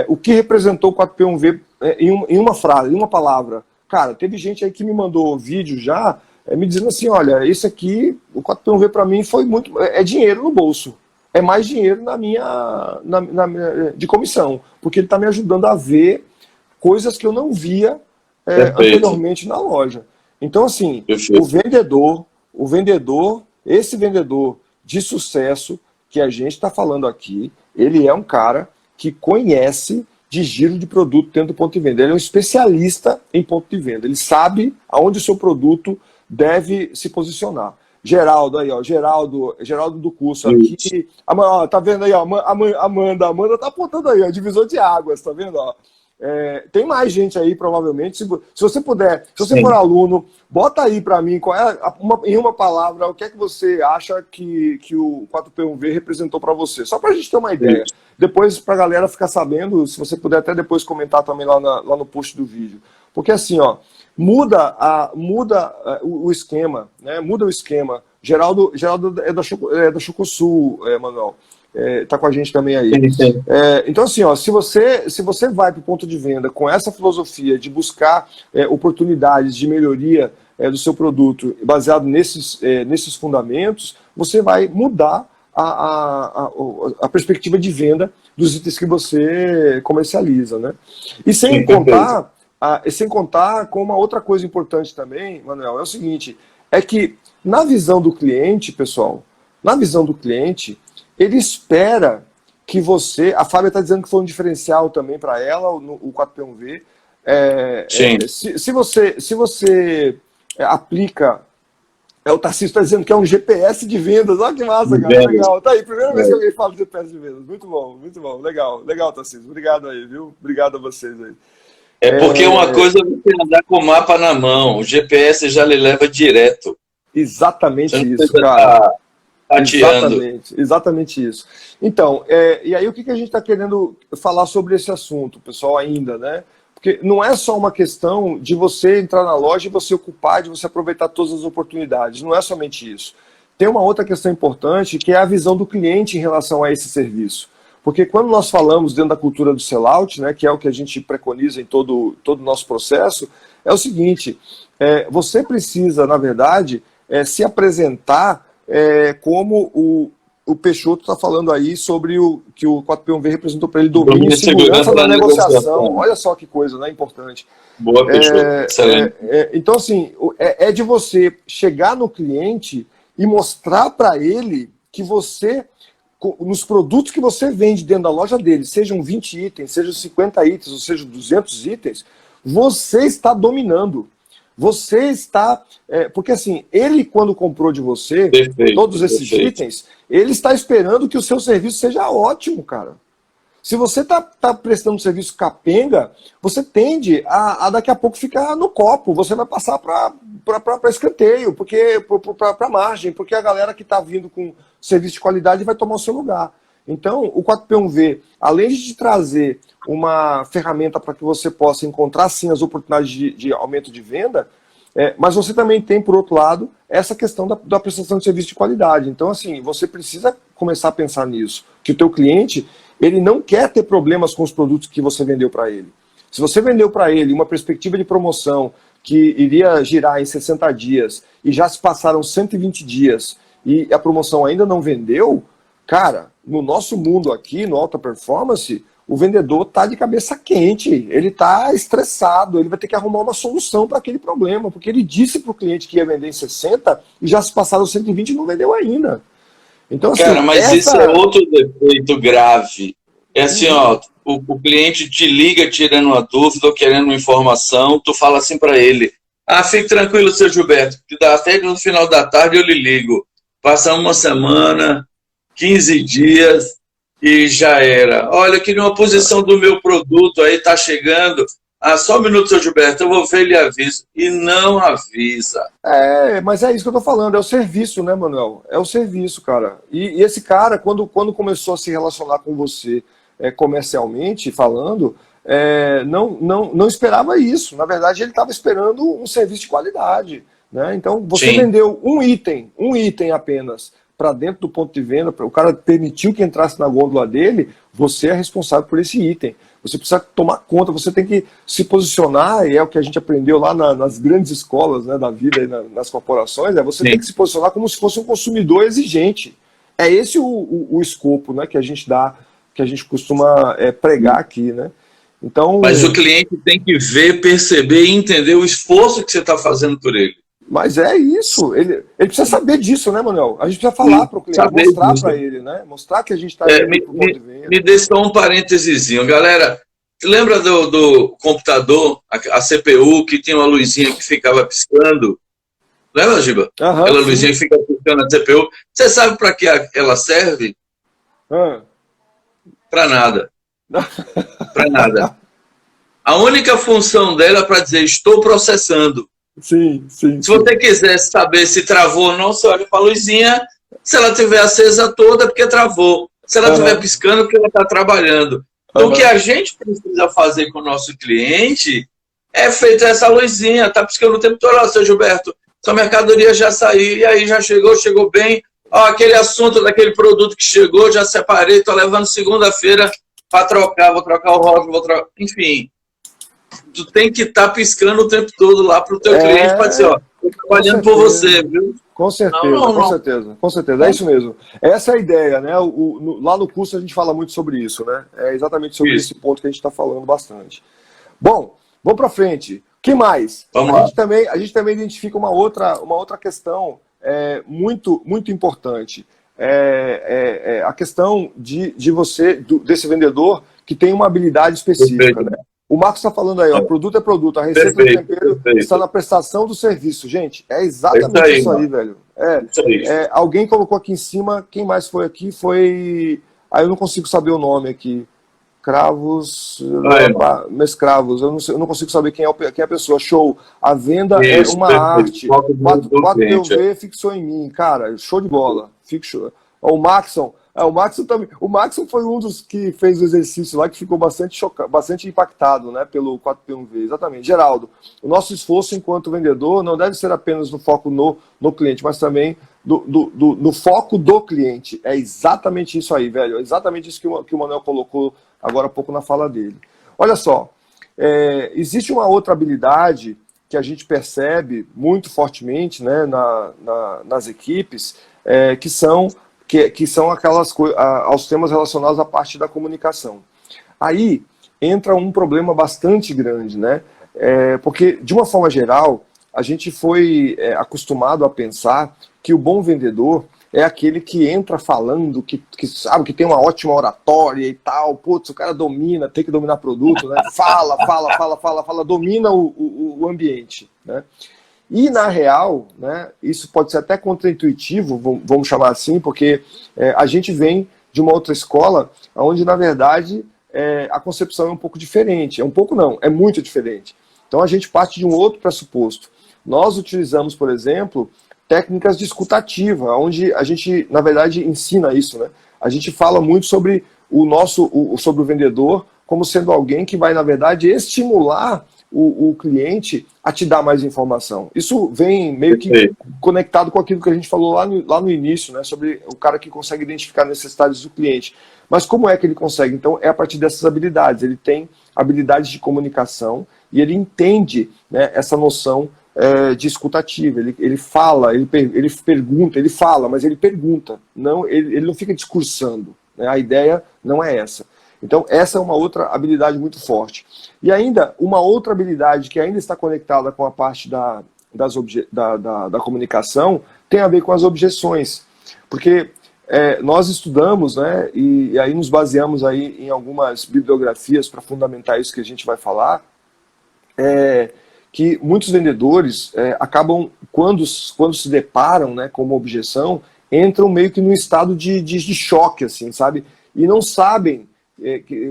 O que representou o 4P1V em uma frase, em uma palavra? Cara, teve gente aí que me mandou vídeo já me dizendo assim, olha, isso aqui, o 4P1V para mim foi muito... É dinheiro no bolso. É mais dinheiro de comissão, porque ele está me ajudando a ver coisas que eu não via Perfeito, anteriormente na loja. Então, assim, perfeito. esse vendedor de sucesso que a gente está falando aqui, ele é um cara que conhece de giro de produto dentro do ponto de venda. Ele é um especialista em ponto de venda. Ele sabe aonde o seu produto deve se posicionar. Geraldo aí, ó, Geraldo do curso aqui. Isso. Tá vendo aí, ó, Amanda tá apontando aí, ó, divisor de águas, tá vendo, ó? Tem mais gente aí, provavelmente. Se você puder, se você for Sim. aluno, bota aí para mim em uma palavra o que é que você acha que o 4P1V representou para você. Só para a gente ter uma ideia. Isso. Depois, para a galera ficar sabendo, se você puder até depois comentar também lá no post do vídeo. Porque assim, ó, muda o esquema, né? Muda o esquema. Geraldo é da Chocosul, Manuel. Tá com a gente também aí. Sim, sim. Então, assim, ó, se você vai para o ponto de venda com essa filosofia de buscar oportunidades de melhoria do seu produto baseado nesses fundamentos, você vai mudar a perspectiva de venda dos itens que você comercializa, né? E Sim, perfeito. sem contar com uma outra coisa importante também, Manuel, é o seguinte, é que na visão do cliente, pessoal, na visão do cliente, ele espera que você... A Fábia está dizendo que foi um diferencial também para ela, o 4P1V. Sim. Se você aplica... o Tarcísio está dizendo que é um GPS de vendas. Olha que massa, cara. Vendas. Legal. Tá aí, primeira vez que É. alguém fala de GPS de vendas. Muito bom, muito bom. Legal, legal, Tarcísio. Obrigado aí, viu? Obrigado a vocês aí. É porque uma coisa é você andar com o mapa na mão, o GPS já lhe leva direto. Você Exatamente não isso, precisa cara. estar tateando. Exatamente isso. Então, e aí o que a gente está querendo falar sobre esse assunto, pessoal, ainda, né? Porque não é só uma questão de você entrar na loja e você ocupar, de você aproveitar todas as oportunidades. Não é somente isso. tem uma outra questão importante, que é a visão do cliente em relação a esse serviço. Porque quando nós falamos dentro da cultura do sellout, né, que é o que a gente preconiza em todo o nosso processo, é o seguinte, você precisa, na verdade, se apresentar como o Peixoto está falando aí sobre o que o 4P1V representou para ele, domínio e segurança da negociação. Olha só que coisa, né, importante. Boa, Peixoto. Excelente. Então, assim, é de você chegar no cliente e mostrar para ele que você, nos produtos que você vende dentro da loja dele, sejam 20 itens, sejam 50 itens, ou sejam 200 itens, você está dominando. Você está... porque assim, ele quando comprou de você, todos esses itens, ele está esperando que o seu serviço seja ótimo, cara. Se você está prestando um serviço capenga, você tende a daqui a pouco ficar no copo, você vai passar para escanteio, para margem, porque a galera que está vindo com serviço de qualidade vai tomar o seu lugar. Então, o 4P1V, além de te trazer uma ferramenta para que você possa encontrar, sim, as oportunidades de aumento de venda, mas você também tem, por outro lado, essa questão da prestação de serviço de qualidade. Então, assim, você precisa começar a pensar nisso, que o teu cliente, ele não quer ter problemas com os produtos que você vendeu para ele. Se você vendeu para ele uma perspectiva de promoção que iria girar em 60 dias e já se passaram 120 dias e a promoção ainda não vendeu, cara, no nosso mundo aqui, no Alta Performance, o vendedor está de cabeça quente, ele está estressado, ele vai ter que arrumar uma solução para aquele problema, porque ele disse para o cliente que ia vender em 60 e já se passaram 120 e não vendeu ainda. Então, assim, cara, mas isso é outro defeito grave. É assim, ó, o cliente te liga tirando uma dúvida ou querendo uma informação, tu fala assim para ele, fique tranquilo, seu Gilberto, que até no final da tarde eu lhe ligo. Passa uma semana, 15 dias e já era. Olha, que numa posição do meu produto aí tá chegando. Só um minuto, seu Gilberto, eu vou ver e lhe aviso. E não avisa. Mas é isso que eu tô falando, é o serviço, né, Manuel? É o serviço, cara. E esse cara, quando começou a se relacionar com você comercialmente falando, não esperava isso. Na verdade, ele estava esperando um serviço de qualidade. Né? Então, você vendeu um item apenas para dentro do ponto de venda, o cara permitiu que entrasse na gôndola dele, você é responsável por esse item. Você precisa tomar conta, você tem que se posicionar, e é o que a gente aprendeu lá nas grandes escolas, né, da vida e nas corporações, você tem que se posicionar como se fosse um consumidor exigente. É esse o escopo, né, que a gente dá, que a gente costuma pregar aqui, né? Então, mas o cliente tem que ver, perceber e entender o esforço que você está fazendo por ele. Mas é isso, ele precisa saber disso, né, Manuel? A gente precisa falar para o cliente, mostrar para ele, né? Mostrar que a gente está indo pro ponto de venda. Me deixa só um parêntesezinho, galera. Lembra do computador, a CPU, que tinha uma luzinha que ficava piscando? Lembra, Giba? Aquela luzinha que fica piscando na CPU. Você sabe para que ela serve? Para nada. Para nada. A única função dela é para dizer, estou processando. Sim. Se você quiser saber se travou ou não, você olha para a luzinha. Se ela estiver acesa toda, é porque travou. Se ela estiver piscando, é porque ela está trabalhando. Então, o que a gente precisa fazer com o nosso cliente é feito essa luzinha. Está piscando o tempo todo. Ó, seu Gilberto, sua mercadoria já saiu. E aí, já chegou bem. Ó, aquele assunto daquele produto que chegou, já separei. Estou levando segunda-feira para trocar. Vou trocar o rótulo, vou trocar. Enfim. Tu tem que estar piscando o tempo todo lá para o teu cliente para dizer, ó, estou trabalhando por você, viu? Com certeza, com certeza, é isso mesmo. Essa é a ideia, né? Lá no curso a gente fala muito sobre isso, né? É exatamente sobre esse ponto que a gente está falando bastante. Bom, vamos para frente. O que mais? A gente também identifica uma outra questão muito importante. A questão desse vendedor que tem uma habilidade específica, né? O Marcos está falando aí, ó, produto é produto, a receita do tempero está na prestação do serviço. Gente, é exatamente isso aí, velho. Alguém colocou aqui em cima, quem mais foi aqui? Foi... eu não consigo saber o nome aqui. Mescravos, eu não consigo saber quem é a pessoa. Show. A venda é uma arte. 4PV fixou em mim. Cara, show de bola. O Maxon. O Maxon foi um dos que fez o exercício lá, que ficou bastante impactado, né, pelo 4P1V. Exatamente. Geraldo, o nosso esforço enquanto vendedor não deve ser apenas no foco no cliente, mas também no foco do cliente. É exatamente isso aí, velho. É exatamente isso que o Manuel colocou agora há pouco na fala dele. Olha só, existe uma outra habilidade que a gente percebe muito fortemente, né, nas equipes, que são aquelas aos temas relacionados à parte da comunicação. Aí entra um problema bastante grande, né? Porque, de uma forma geral, a gente foi acostumado a pensar que o bom vendedor é aquele que entra falando, que sabe, que tem uma ótima oratória e tal, putz, o cara domina, tem que dominar produto, né? Fala, domina o ambiente, né? E, na real, né, isso pode ser até contraintuitivo, vamos chamar assim, porque a gente vem de uma outra escola, onde, na verdade, a concepção é um pouco diferente. É um pouco não, é muito diferente. Então, a gente parte de um outro pressuposto. Nós utilizamos, por exemplo, técnicas de escutativa, onde a gente, na verdade, ensina isso, né? A gente fala muito sobre sobre o vendedor como sendo alguém que vai, na verdade, estimular o cliente a te dar mais informação. Isso vem meio que conectado com aquilo que a gente falou lá no início, né, sobre o cara que consegue identificar necessidades do cliente. Mas como é que ele consegue? Então, é a partir dessas habilidades. Ele tem habilidades de comunicação e ele entende, né, essa noção de escutativa. Ele fala, ele pergunta, ele fala, mas ele pergunta. Não, ele não fica discursando, né? A ideia não é essa. Então, essa é uma outra habilidade muito forte. E ainda, uma outra habilidade que ainda está conectada com a parte da comunicação tem a ver com as objeções. Porque nós estudamos, né, e aí nos baseamos aí em algumas bibliografias para fundamentar isso que a gente vai falar, que muitos vendedores acabam, quando se deparam, né, com uma objeção, entram meio que num estado de choque, assim, sabe? E não sabem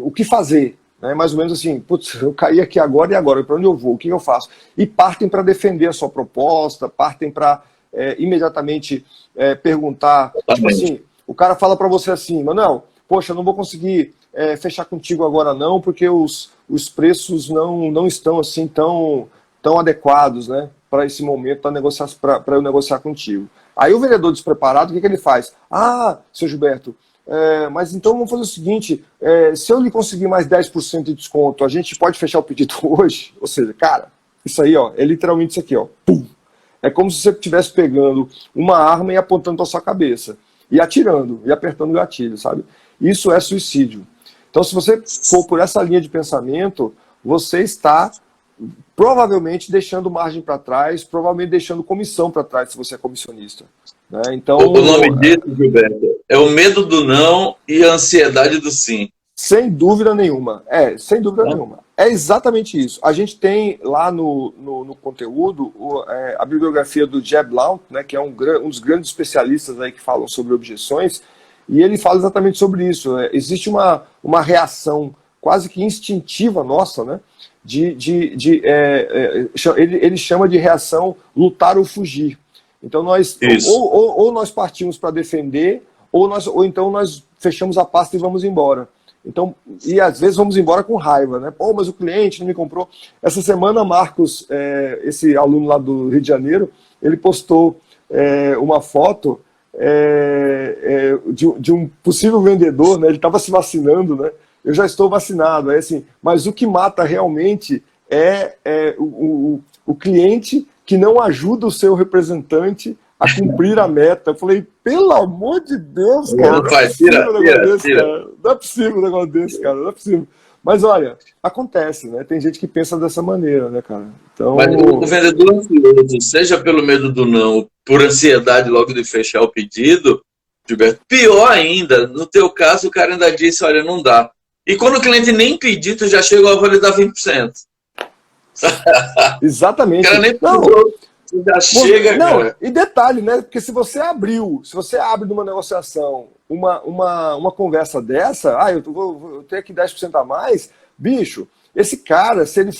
o que fazer, né? Mais ou menos assim, putz, eu caí aqui agora e agora, para onde eu vou, o que eu faço? E partem para defender a sua proposta, partem para imediatamente perguntar, tipo assim, o cara fala para você assim, Manuel, poxa, eu não vou conseguir fechar contigo agora não, porque os preços não estão assim tão adequados, né, para esse momento, para eu negociar contigo. Aí o vendedor despreparado, o que ele faz? Ah, seu Gilberto, mas então vamos fazer o seguinte, se eu lhe conseguir mais 10% de desconto, a gente pode fechar o pedido hoje? Ou seja, cara, isso aí, ó, é literalmente isso aqui, ó. Pum. É como se você estivesse pegando uma arma e apontando para sua cabeça, e atirando, e apertando o gatilho, sabe? Isso é suicídio. Então, se você for por essa linha de pensamento, você está provavelmente deixando margem para trás, provavelmente deixando comissão para trás, se você é comissionista. Né? Então, o nome disso, Gilberto, é o medo do não e a ansiedade do sim. Sem dúvida nenhuma. Sem dúvida nenhuma. É exatamente isso. A gente tem lá no conteúdo a bibliografia do Jeb Blount, né, que é um dos grandes especialistas aí que falam sobre objeções, e ele fala exatamente sobre isso. Existe uma reação quase que instintiva nossa, né? Ele chama de reação lutar ou fugir. Então nós ou nós partimos para defender, ou então nós fechamos a pasta e vamos embora. Então, e às vezes vamos embora com raiva, né? Pô, mas o cliente não me comprou. Essa semana, Marcos, esse aluno lá do Rio de Janeiro, ele postou uma foto de um possível vendedor, né? Ele estava se vacinando, né? Eu já estou vacinado, assim, mas o que mata realmente é o cliente que não ajuda o seu representante a cumprir a meta. Eu falei, pelo amor de Deus, cara, não é possível um negócio desse, cara. Não é possível um negócio desse, cara, não é possível. Mas olha, acontece, né? Tem gente que pensa dessa maneira, né, cara? Então... Mas o vendedor ansioso, seja pelo medo do não, por ansiedade logo de fechar o pedido, Gilberto, pior ainda, no teu caso, o cara ainda disse, olha, não dá. E quando o cliente nem pedir, tu já chegou a validar 20%. Exatamente. O cara nem não, já chega, não, cara. E detalhe, né? Porque se você abre numa negociação uma conversa dessa, eu vou ter aqui 10% a mais, bicho, esse cara, se ele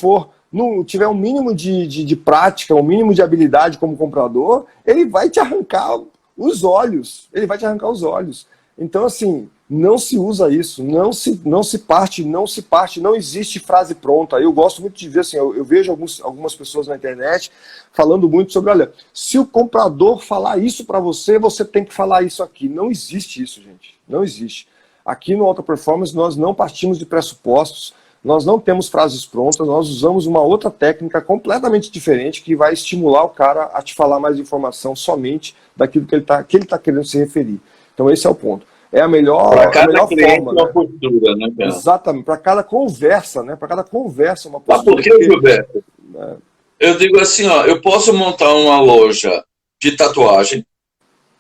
tiver um mínimo de prática, um mínimo de habilidade como comprador, ele vai te arrancar os olhos. Ele vai te arrancar os olhos. Então, assim, Não se usa isso, não se parte, não existe frase pronta. Eu gosto muito de ver, assim, eu vejo algumas pessoas na internet falando muito sobre, olha, se o comprador falar isso para você, você tem que falar isso aqui. Não existe isso, gente, não existe. Aqui no Alta Performance nós não partimos de pressupostos, nós não temos frases prontas, nós usamos uma outra técnica completamente diferente que vai estimular o cara a te falar mais informação somente daquilo que ele tá querendo se referir. Então esse é o ponto. É a melhor cliente forma, uma né? postura, né, cara? Exatamente, para cada conversa, né? Para cada conversa uma Sabe postura. por quê, Gilberto? Eu digo assim, ó, eu posso montar uma loja de tatuagem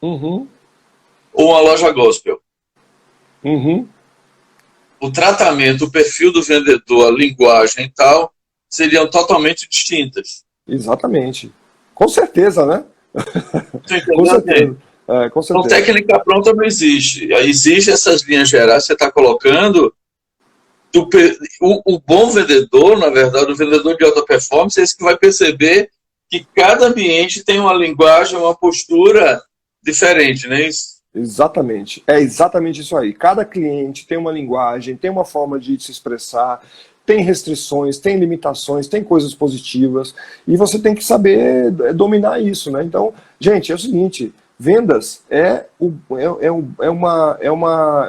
Uhum, ou uma loja gospel. uhum, O tratamento, o perfil do vendedor, a linguagem e tal, seriam totalmente distintas. exatamente. Com certeza, né? Com Entendeu? certeza. Com Então, certeza. técnica pronta não existe. Existe essas linhas gerais que você está colocando. O bom vendedor, na verdade, o vendedor de alta performance, é esse que vai perceber que cada ambiente tem uma linguagem, uma postura diferente, não é isso? Exatamente. É exatamente isso aí. Cada cliente tem uma linguagem, tem uma forma de se expressar, tem restrições, tem limitações, tem coisas positivas, e você tem que saber dominar isso, né? Então, gente, é o seguinte, vendas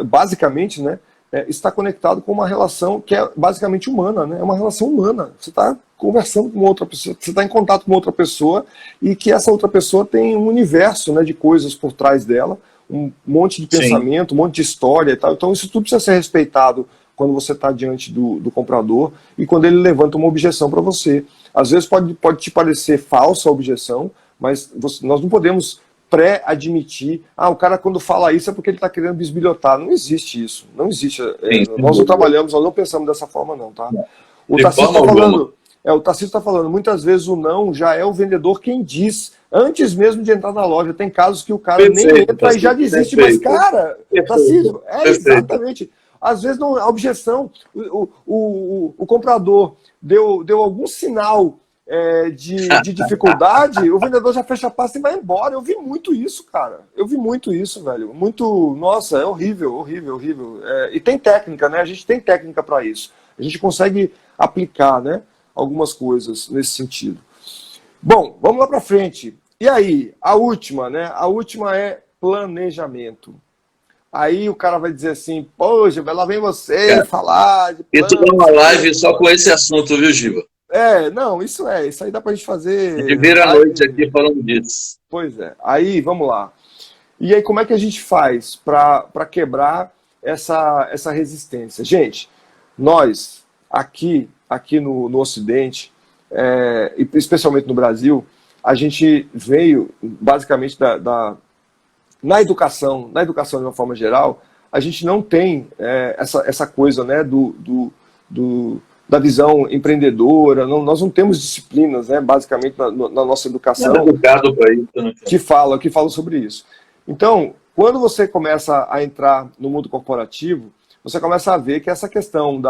basicamente, né, está conectado com uma relação que é basicamente humana, né? É uma relação humana. Você está conversando com outra pessoa, você está em contato com outra pessoa, e que essa outra pessoa tem um universo, né, de coisas por trás dela, um monte de pensamento, Sim. um monte de história e tal. Então isso tudo precisa ser respeitado quando você está diante do comprador e quando ele levanta uma objeção para você. Às vezes pode te parecer falsa a objeção, mas nós não podemos pré-admitir, o cara quando fala isso é porque ele está querendo bisbilhotar. Não existe isso, não existe. Nós não trabalhamos, nós não pensamos dessa forma não, tá? O Tarcísio está falando, o Tarcísio está falando, muitas vezes o não já é o vendedor quem diz, antes mesmo de entrar na loja. Tem casos que o cara nem entra e já desiste, mas cara, Tarcísio, exatamente. Às vezes não, a objeção, o comprador deu algum sinal de dificuldade, o vendedor já fecha a pasta e vai embora. Eu vi muito isso, cara. Eu vi muito isso, velho. Muito, nossa, é horrível, horrível, horrível. E tem técnica, né? A gente tem técnica para isso. A gente consegue aplicar, né, algumas coisas nesse sentido. Bom, vamos lá para frente. E aí, a última, né? A última é planejamento. Aí o cara vai dizer assim, poxa, lá vem você falar de plano. E tu dá uma live só com esse assunto, viu, Giba? Não, isso aí dá pra gente fazer... De vir à noite aqui falando disso. Pois é, aí, vamos lá. E aí, como é que a gente faz para quebrar essa resistência? Gente, nós, aqui no Ocidente, e especialmente no Brasil, a gente veio, basicamente, na educação de uma forma geral, a gente não tem essa coisa, né, da visão empreendedora, nós não temos disciplinas, né, basicamente, na nossa educação, educado para isso, né? que falam sobre isso. Então, quando você começa a entrar no mundo corporativo, você começa a ver que essa questão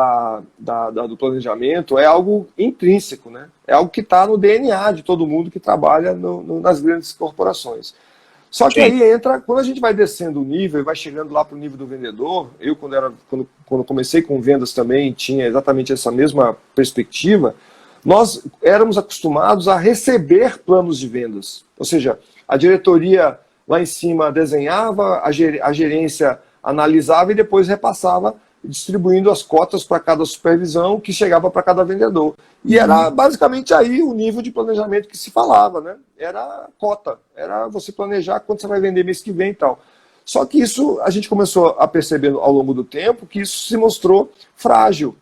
do planejamento é algo intrínseco, né? É algo que está no DNA de todo mundo que trabalha nas grandes corporações. Só que aí entra, quando a gente vai descendo o nível e vai chegando lá para o nível do vendedor, eu quando comecei com vendas também tinha exatamente essa mesma perspectiva, nós éramos acostumados a receber planos de vendas. Ou seja, a diretoria lá em cima desenhava, a gerência analisava e depois repassava, distribuindo as cotas para cada supervisão que chegava para cada vendedor. E era basicamente aí o nível de planejamento que se falava, né? Era cota, era você planejar quanto você vai vender mês que vem e tal. Só que isso, a gente começou a perceber ao longo do tempo que isso se mostrou frágil,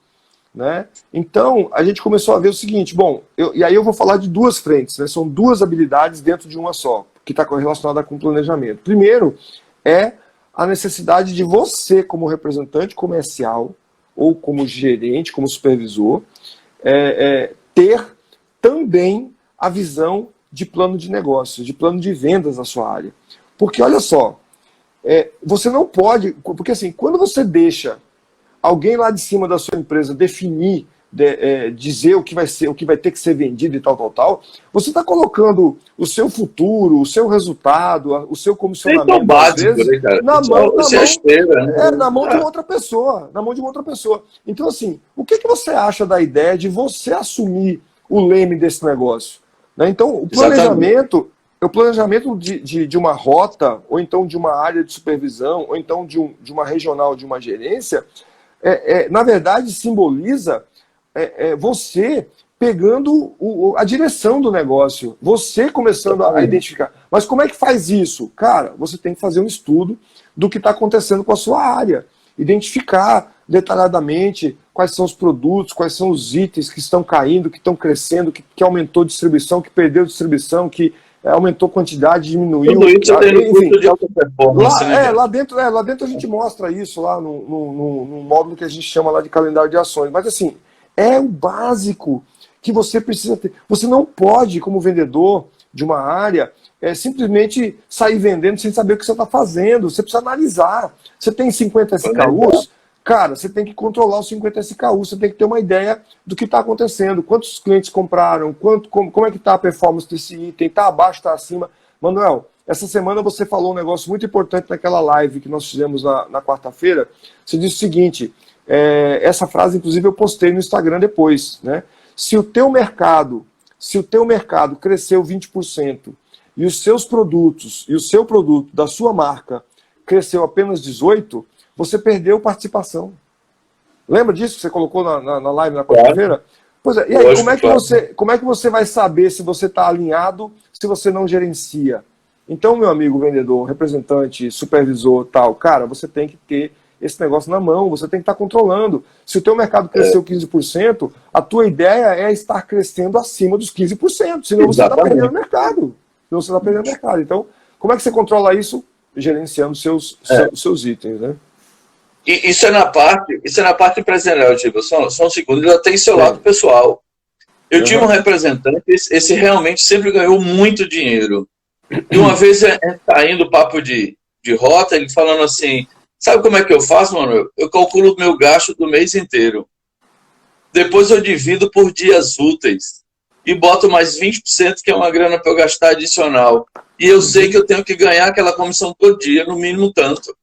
né? Então, a gente começou a ver o seguinte, e aí eu vou falar de duas frentes, né? São duas habilidades dentro de uma só, que está relacionada com planejamento. Primeiro, é a necessidade de você, como representante comercial, ou como gerente, como supervisor, ter também a visão de plano de negócio, de plano de vendas na sua área. Porque, olha só, você não pode... Porque, assim, quando você deixa alguém lá de cima da sua empresa definir dizer o que vai ser, o que vai ter que ser vendido e tal, você está colocando o seu futuro, o seu resultado, o seu comissionamento, básico, às vezes, né, cara? na mão, Né? na mão de uma outra pessoa, na mão de uma outra pessoa. Então, assim, o que você acha da ideia de você assumir o leme desse negócio? Né? Então, o planejamento de uma rota, ou então de uma área de supervisão, ou então de uma regional, de uma gerência, na verdade, simboliza você pegando a direção do negócio, você começando a identificar. Mas como é que faz isso? Cara, você tem que fazer um estudo do que está acontecendo com a sua área, identificar detalhadamente quais são os produtos, quais são os itens que estão caindo, que estão crescendo, que aumentou distribuição, que perdeu distribuição, que aumentou quantidade, diminuiu. Tudo isso tem no curso de alta performance. Lá dentro a gente mostra isso lá no módulo que a gente chama lá de calendário de ações. Mas assim, é o básico que você precisa ter. Você não pode, como vendedor de uma área, simplesmente sair vendendo sem saber o que você está fazendo. Você precisa analisar. Você tem 50 SKUs, cara, você tem que controlar os 50 SKUs, você tem que ter uma ideia do que está acontecendo, quantos clientes compraram, como é que está a performance desse item, está abaixo, está acima. Manuel, essa semana você falou um negócio muito importante naquela live que nós fizemos na quarta-feira. Você disse o seguinte, essa frase, inclusive, eu postei no Instagram depois, né? Se o teu mercado cresceu 20% e os seus produtos, e o seu produto da sua marca cresceu apenas 18%, você perdeu participação. Lembra disso que você colocou na live na quarta-feira? Pois é, e aí, como é que você vai saber se você está alinhado, se você não gerencia? Então, meu amigo vendedor, representante, supervisor, tal, cara, você tem que ter esse negócio na mão, você tem que estar controlando. Se o teu mercado cresceu 15%, a tua ideia é estar crescendo acima dos 15%, senão você está perdendo mercado. Então, como é que você controla isso? Gerenciando seus itens, né? E isso é na parte empresarial, tipo, só um segundo, já tem seu lado pessoal. Eu tive um representante, esse realmente sempre ganhou muito dinheiro. E uma vez, saindo o papo de rota, ele falando assim, sabe como é que eu faço, mano? Eu calculo o meu gasto do mês inteiro. Depois eu divido por dias úteis. E boto mais 20%, que é uma grana para eu gastar adicional. E eu sei que eu tenho que ganhar aquela comissão por dia, no mínimo tanto.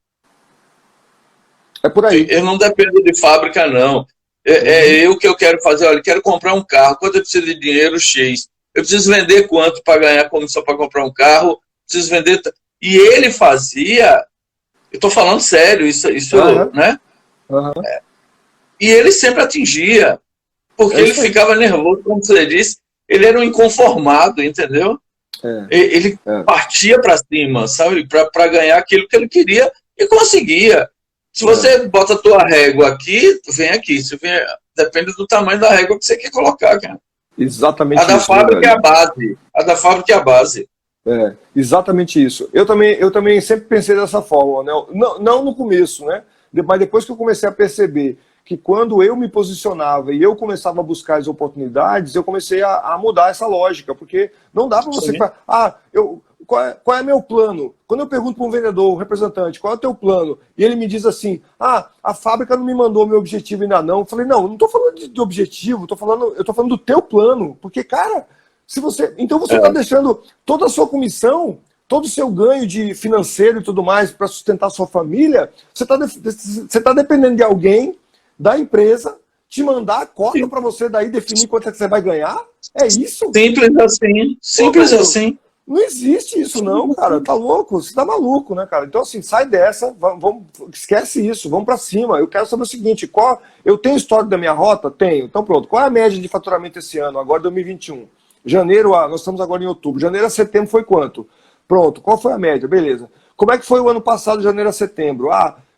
É por aí. Eu não dependo de fábrica, não. Eu que eu quero fazer. Olha, eu quero comprar um carro. Quanto eu preciso de dinheiro? X. Eu preciso vender quanto para ganhar comissão para comprar um carro? Preciso vender... E ele fazia... Eu estou falando sério, isso né? E ele sempre atingia. Porque ele ficava nervoso, como você disse. Ele era um inconformado, entendeu? Ele partia para cima, sabe? Para ganhar aquilo que ele queria e conseguia. Se você bota a tua régua aqui, vem aqui. Depende do tamanho da régua que você quer colocar, cara. Exatamente isso. A da fábrica é a base. A da fábrica é a base. Exatamente isso. Eu também sempre pensei dessa forma, né? Não no começo, né? Mas depois que eu comecei a perceber que quando eu me posicionava e eu começava a buscar as oportunidades, eu comecei a mudar essa lógica, porque não dá para você falar, qual é meu plano? Quando eu pergunto para um vendedor, um representante, qual é o teu plano? E ele me diz assim, a fábrica não me mandou meu objetivo ainda não. Eu falei, não estou falando de objetivo, eu estou falando do teu plano, porque, cara, então você está deixando toda a sua comissão, todo o seu ganho de financeiro e tudo mais para sustentar a sua família, você está dependendo de alguém, da empresa, te mandar a cota para você daí definir quanto é que você vai ganhar? É isso? Simples assim. Simples assim. Não existe isso não, cara. Tá louco? Você tá maluco, né, cara? Então, assim, sai dessa, esquece isso, vamos para cima. Eu quero saber o seguinte, eu tenho histórico da minha rota? Tenho. Então, pronto. Qual é a média de faturamento esse ano, agora 2021? Janeiro, nós estamos agora em outubro. Janeiro a setembro foi quanto? Pronto. Qual foi a média? Beleza. Como é que foi o ano passado, de janeiro a setembro?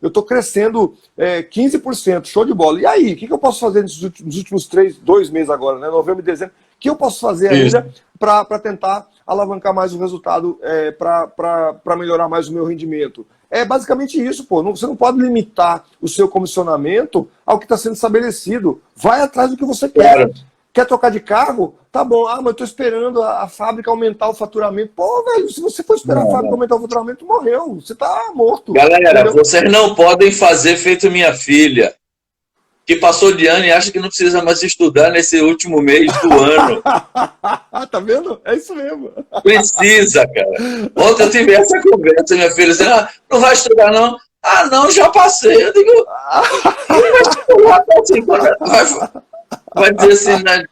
Eu estou crescendo 15%, show de bola. E aí, o que eu posso fazer nos últimos 2 meses agora, né? Novembro e dezembro? O que eu posso fazer ainda para tentar alavancar mais o resultado, para melhorar mais o meu rendimento? É basicamente isso, pô. Você não pode limitar o seu comissionamento ao que está sendo estabelecido. Vai atrás do que você quer. Claro. Quer trocar de carro? Tá bom. Mas eu estou esperando a fábrica aumentar o faturamento. Pô, velho, se você for esperar a fábrica aumentar o faturamento, morreu. Você tá morto. Galera, vocês não podem fazer feito minha filha, que passou de ano e acha que não precisa mais estudar nesse último mês do ano. Tá vendo? É isso mesmo. Precisa, cara. Ontem eu tive essa conversa, minha filha, dizendo, não vai estudar, não? Ah, não, já passei. Eu digo, vai dizer assim, né?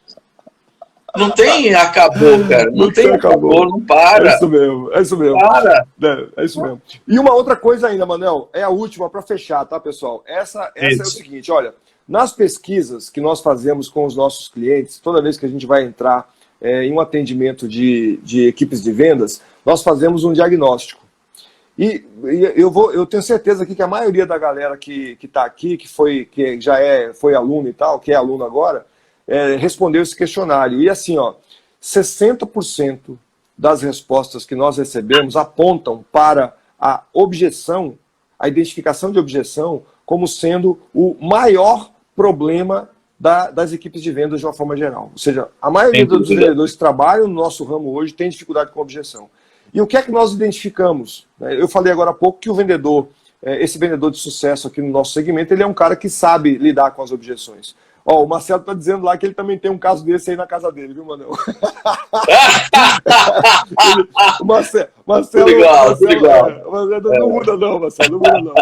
Não tem acabou, cara. Não tem acabou, não para. É isso mesmo, é isso mesmo. Para. É isso mesmo. E uma outra coisa ainda, Manel, é a última para fechar, tá, pessoal? Essa é o seguinte, olha, nas pesquisas que nós fazemos com os nossos clientes, toda vez que a gente vai entrar em um atendimento de equipes de vendas, nós fazemos um diagnóstico. E eu tenho certeza aqui que a maioria da galera que está aqui, que já foi aluno e tal, que é aluno agora, respondeu esse questionário. E assim, ó, 60% das respostas que nós recebemos apontam para a objeção, a identificação de objeção, como sendo o maior problema das equipes de vendas de uma forma geral. Ou seja, a maioria dos vendedores que trabalham no nosso ramo hoje tem dificuldade com objeção. E o que é que nós identificamos? Eu falei agora há pouco que o vendedor, esse vendedor de sucesso aqui no nosso segmento, ele é um cara que sabe lidar com as objeções. Ó, o Marcelo está dizendo lá que ele também tem um caso desse aí na casa dele, viu, Manel? Marcelo, igual. Não muda não, Marcelo, não muda não.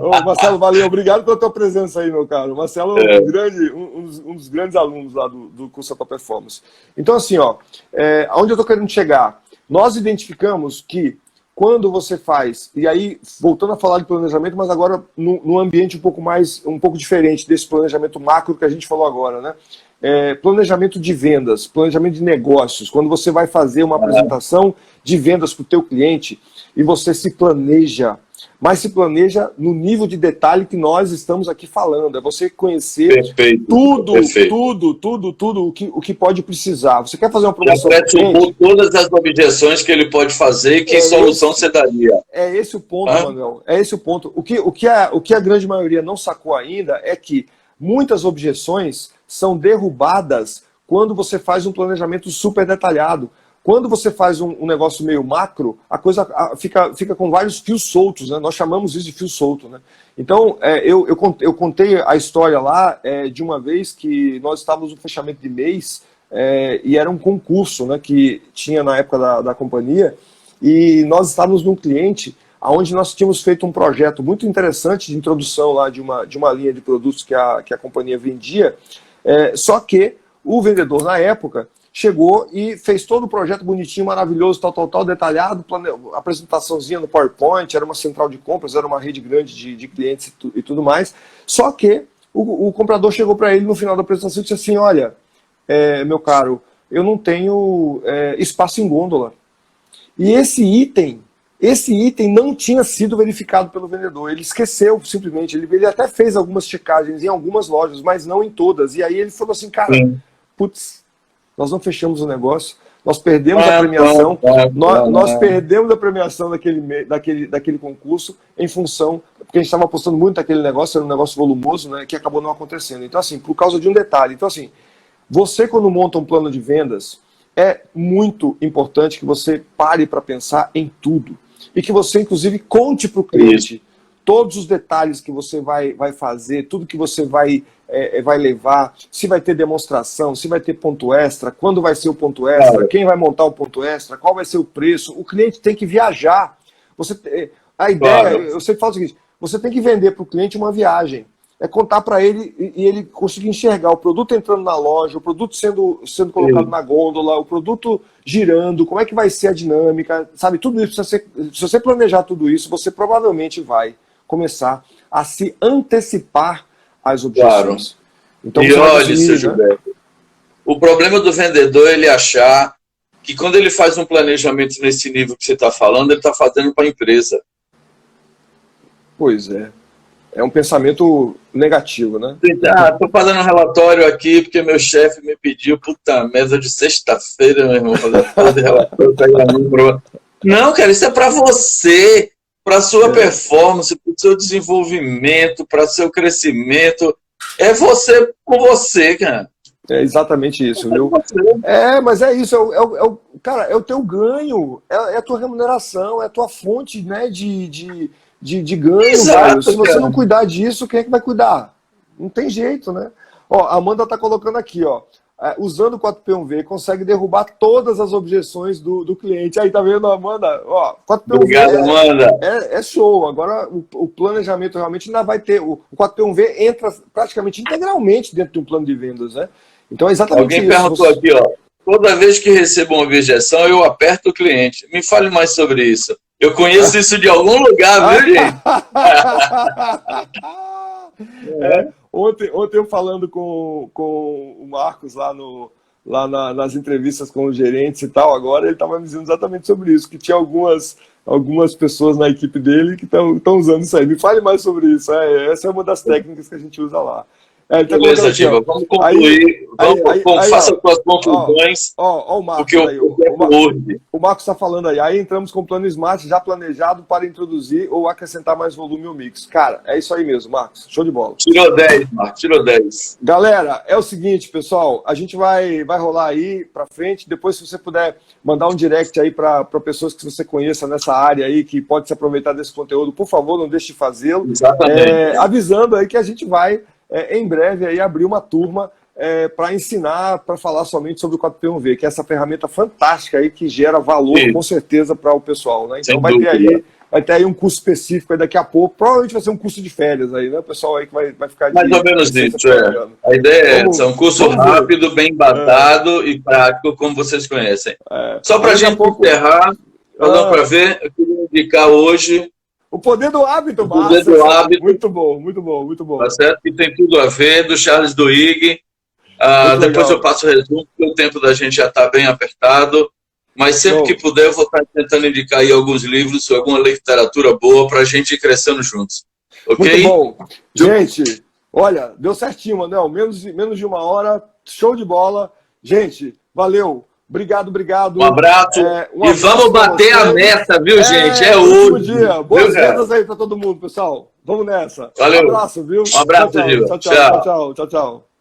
Ô, Marcelo, valeu, obrigado pela tua presença aí, meu caro. O Marcelo é um dos grandes alunos lá do curso Alta Performance. Então, assim, ó, aonde eu estou querendo chegar? Nós identificamos que quando você faz, e aí, voltando a falar de planejamento, mas agora num ambiente um pouco diferente desse planejamento macro que a gente falou agora, né? Planejamento de vendas, planejamento de negócios, quando você vai fazer uma apresentação de vendas para o teu cliente e você se planeja, mas se planeja no nível de detalhe que nós estamos aqui falando, é você conhecer tudo o que pode precisar. Você quer fazer uma promoção para o cliente? Todas as objeções que ele pode fazer e que solução você daria. É esse o ponto, Manuel. É esse o ponto. O que a grande maioria não sacou ainda é que muitas objeções são derrubadas quando você faz um planejamento super detalhado. Quando você faz um negócio meio macro, a coisa fica com vários fios soltos, né? Nós chamamos isso de fio solto, né? Então, eu contei a história lá de uma vez que nós estávamos no fechamento de mês e era um concurso, né, que tinha na época da companhia, e nós estávamos num cliente onde nós tínhamos feito um projeto muito interessante de introdução lá de uma linha de produtos que a companhia vendia, só que o vendedor, na época, chegou e fez todo o projeto bonitinho, maravilhoso, tal, detalhado, apresentaçãozinha no PowerPoint, era uma central de compras, era uma rede grande de clientes e tudo mais. Só que o comprador chegou para ele no final da apresentação e disse assim, olha, meu caro, eu não tenho espaço em gôndola. E esse item não tinha sido verificado pelo vendedor, ele esqueceu simplesmente, ele até fez algumas checagens em algumas lojas, mas não em todas. E aí ele falou assim, cara, putz, nós não fechamos o negócio, nós perdemos a premiação, nós perdemos a premiação daquele concurso em função, porque a gente estava apostando muito naquele negócio, era um negócio volumoso, né, que acabou não acontecendo. Então assim, por causa de um detalhe. Então assim, você quando monta um plano de vendas, é muito importante que você pare para pensar em tudo. E que você, inclusive, conte para o cliente todos os detalhes que você vai fazer, tudo que você vai levar, se vai ter demonstração, se vai ter ponto extra, quando vai ser o ponto extra, quem vai montar o ponto extra, qual vai ser o preço. O cliente tem que viajar. A ideia, eu sempre falo o seguinte, você tem que vender para o cliente uma viagem. É contar para ele e ele conseguir enxergar o produto entrando na loja, o produto sendo colocado na gôndola, o produto girando, como é que vai ser a dinâmica, sabe? Tudo isso, se você planejar tudo isso, você provavelmente vai começar a se antecipar às objeções. Claro. Então, e olha, seu Gilberto, o problema do vendedor é ele achar que quando ele faz um planejamento nesse nível que você está falando, ele está fazendo para a empresa. Pois é. É um pensamento negativo, né? Estou fazendo um relatório aqui porque meu chefe me pediu, puta merda, de sexta-feira, meu irmão, fazer todo relatório. Não, cara, isso é para você, para sua performance, para o seu desenvolvimento, para seu crescimento. É você com você, cara. É exatamente isso, viu? Mas é isso, cara, é o teu ganho, é a tua remuneração, é a tua fonte, né, de ganho. Exato, se você não cuidar disso, quem é que vai cuidar? Não tem jeito, né? Ó, a Amanda está colocando aqui, ó. Usando o 4P1V, consegue derrubar todas as objeções do cliente. Aí, tá vendo, Amanda? Ó, 4P1V Obrigado, Amanda. é show. Agora, o planejamento realmente ainda vai ter. O 4P1V entra praticamente integralmente dentro de um plano de vendas, né? Então, é exatamente Alguém isso. perguntou aqui, ó. Toda vez que recebo uma objeção, eu aperto o cliente. Me fale mais sobre isso. Eu conheço isso de algum lugar, viu, gente? Ontem eu falando com o Marcos nas entrevistas com os gerentes e tal, agora ele estava me dizendo exatamente sobre isso, que tinha algumas pessoas na equipe dele que estão usando isso aí. Me fale mais sobre isso. Essa é uma das técnicas que a gente usa lá. Beleza, Giba, vamos concluir. Faça as suas conclusões. Ó, o Marcos porque aí. o Marcos está falando aí entramos com o plano Smart já planejado para introduzir ou acrescentar mais volume ao mix. Cara, é isso aí mesmo, Marcos. Show de bola. Tirou 10, Marcos, tirou 10. Galera, é o seguinte, pessoal, a gente vai rolar aí para frente. Depois, se você puder mandar um direct aí para pessoas que você conheça nessa área aí, que pode se aproveitar desse conteúdo, por favor, não deixe de fazê-lo. Exatamente. Avisando aí que a gente vai em breve aí abrir uma turma para ensinar, para falar somente sobre o 4P1V, que é essa ferramenta fantástica aí que gera valor, com certeza, para o pessoal, né? Então vai ter aí um curso específico aí daqui a pouco, provavelmente vai ser um curso de férias aí, né? O pessoal aí que vai ficar... Mais ou menos isso, A ideia é essa, um curso rápido, bem embasado e prático, como vocês conhecem. Só para a gente encerrar, para ver, eu queria indicar hoje... O Poder do Hábito, O Poder do Hábito. Muito bom, muito bom, muito bom. Tá certo? Que tem tudo a ver, do Charles Duhigg. Depois eu passo o resumo, porque o tempo da gente já está bem apertado. Mas sempre que puder, eu vou estar tentando indicar aí alguns livros, alguma literatura boa, para a gente ir crescendo juntos. Ok? Muito bom. Gente, olha, deu certinho, Manel. Menos de uma hora, show de bola. Gente, valeu. Obrigado. Um abraço. E vamos bater a meta, viu, gente? É hoje. Dia. Boas vendas aí para todo mundo, pessoal. Vamos nessa. Valeu. Um abraço, viu? Um abraço, Gil. Tchau.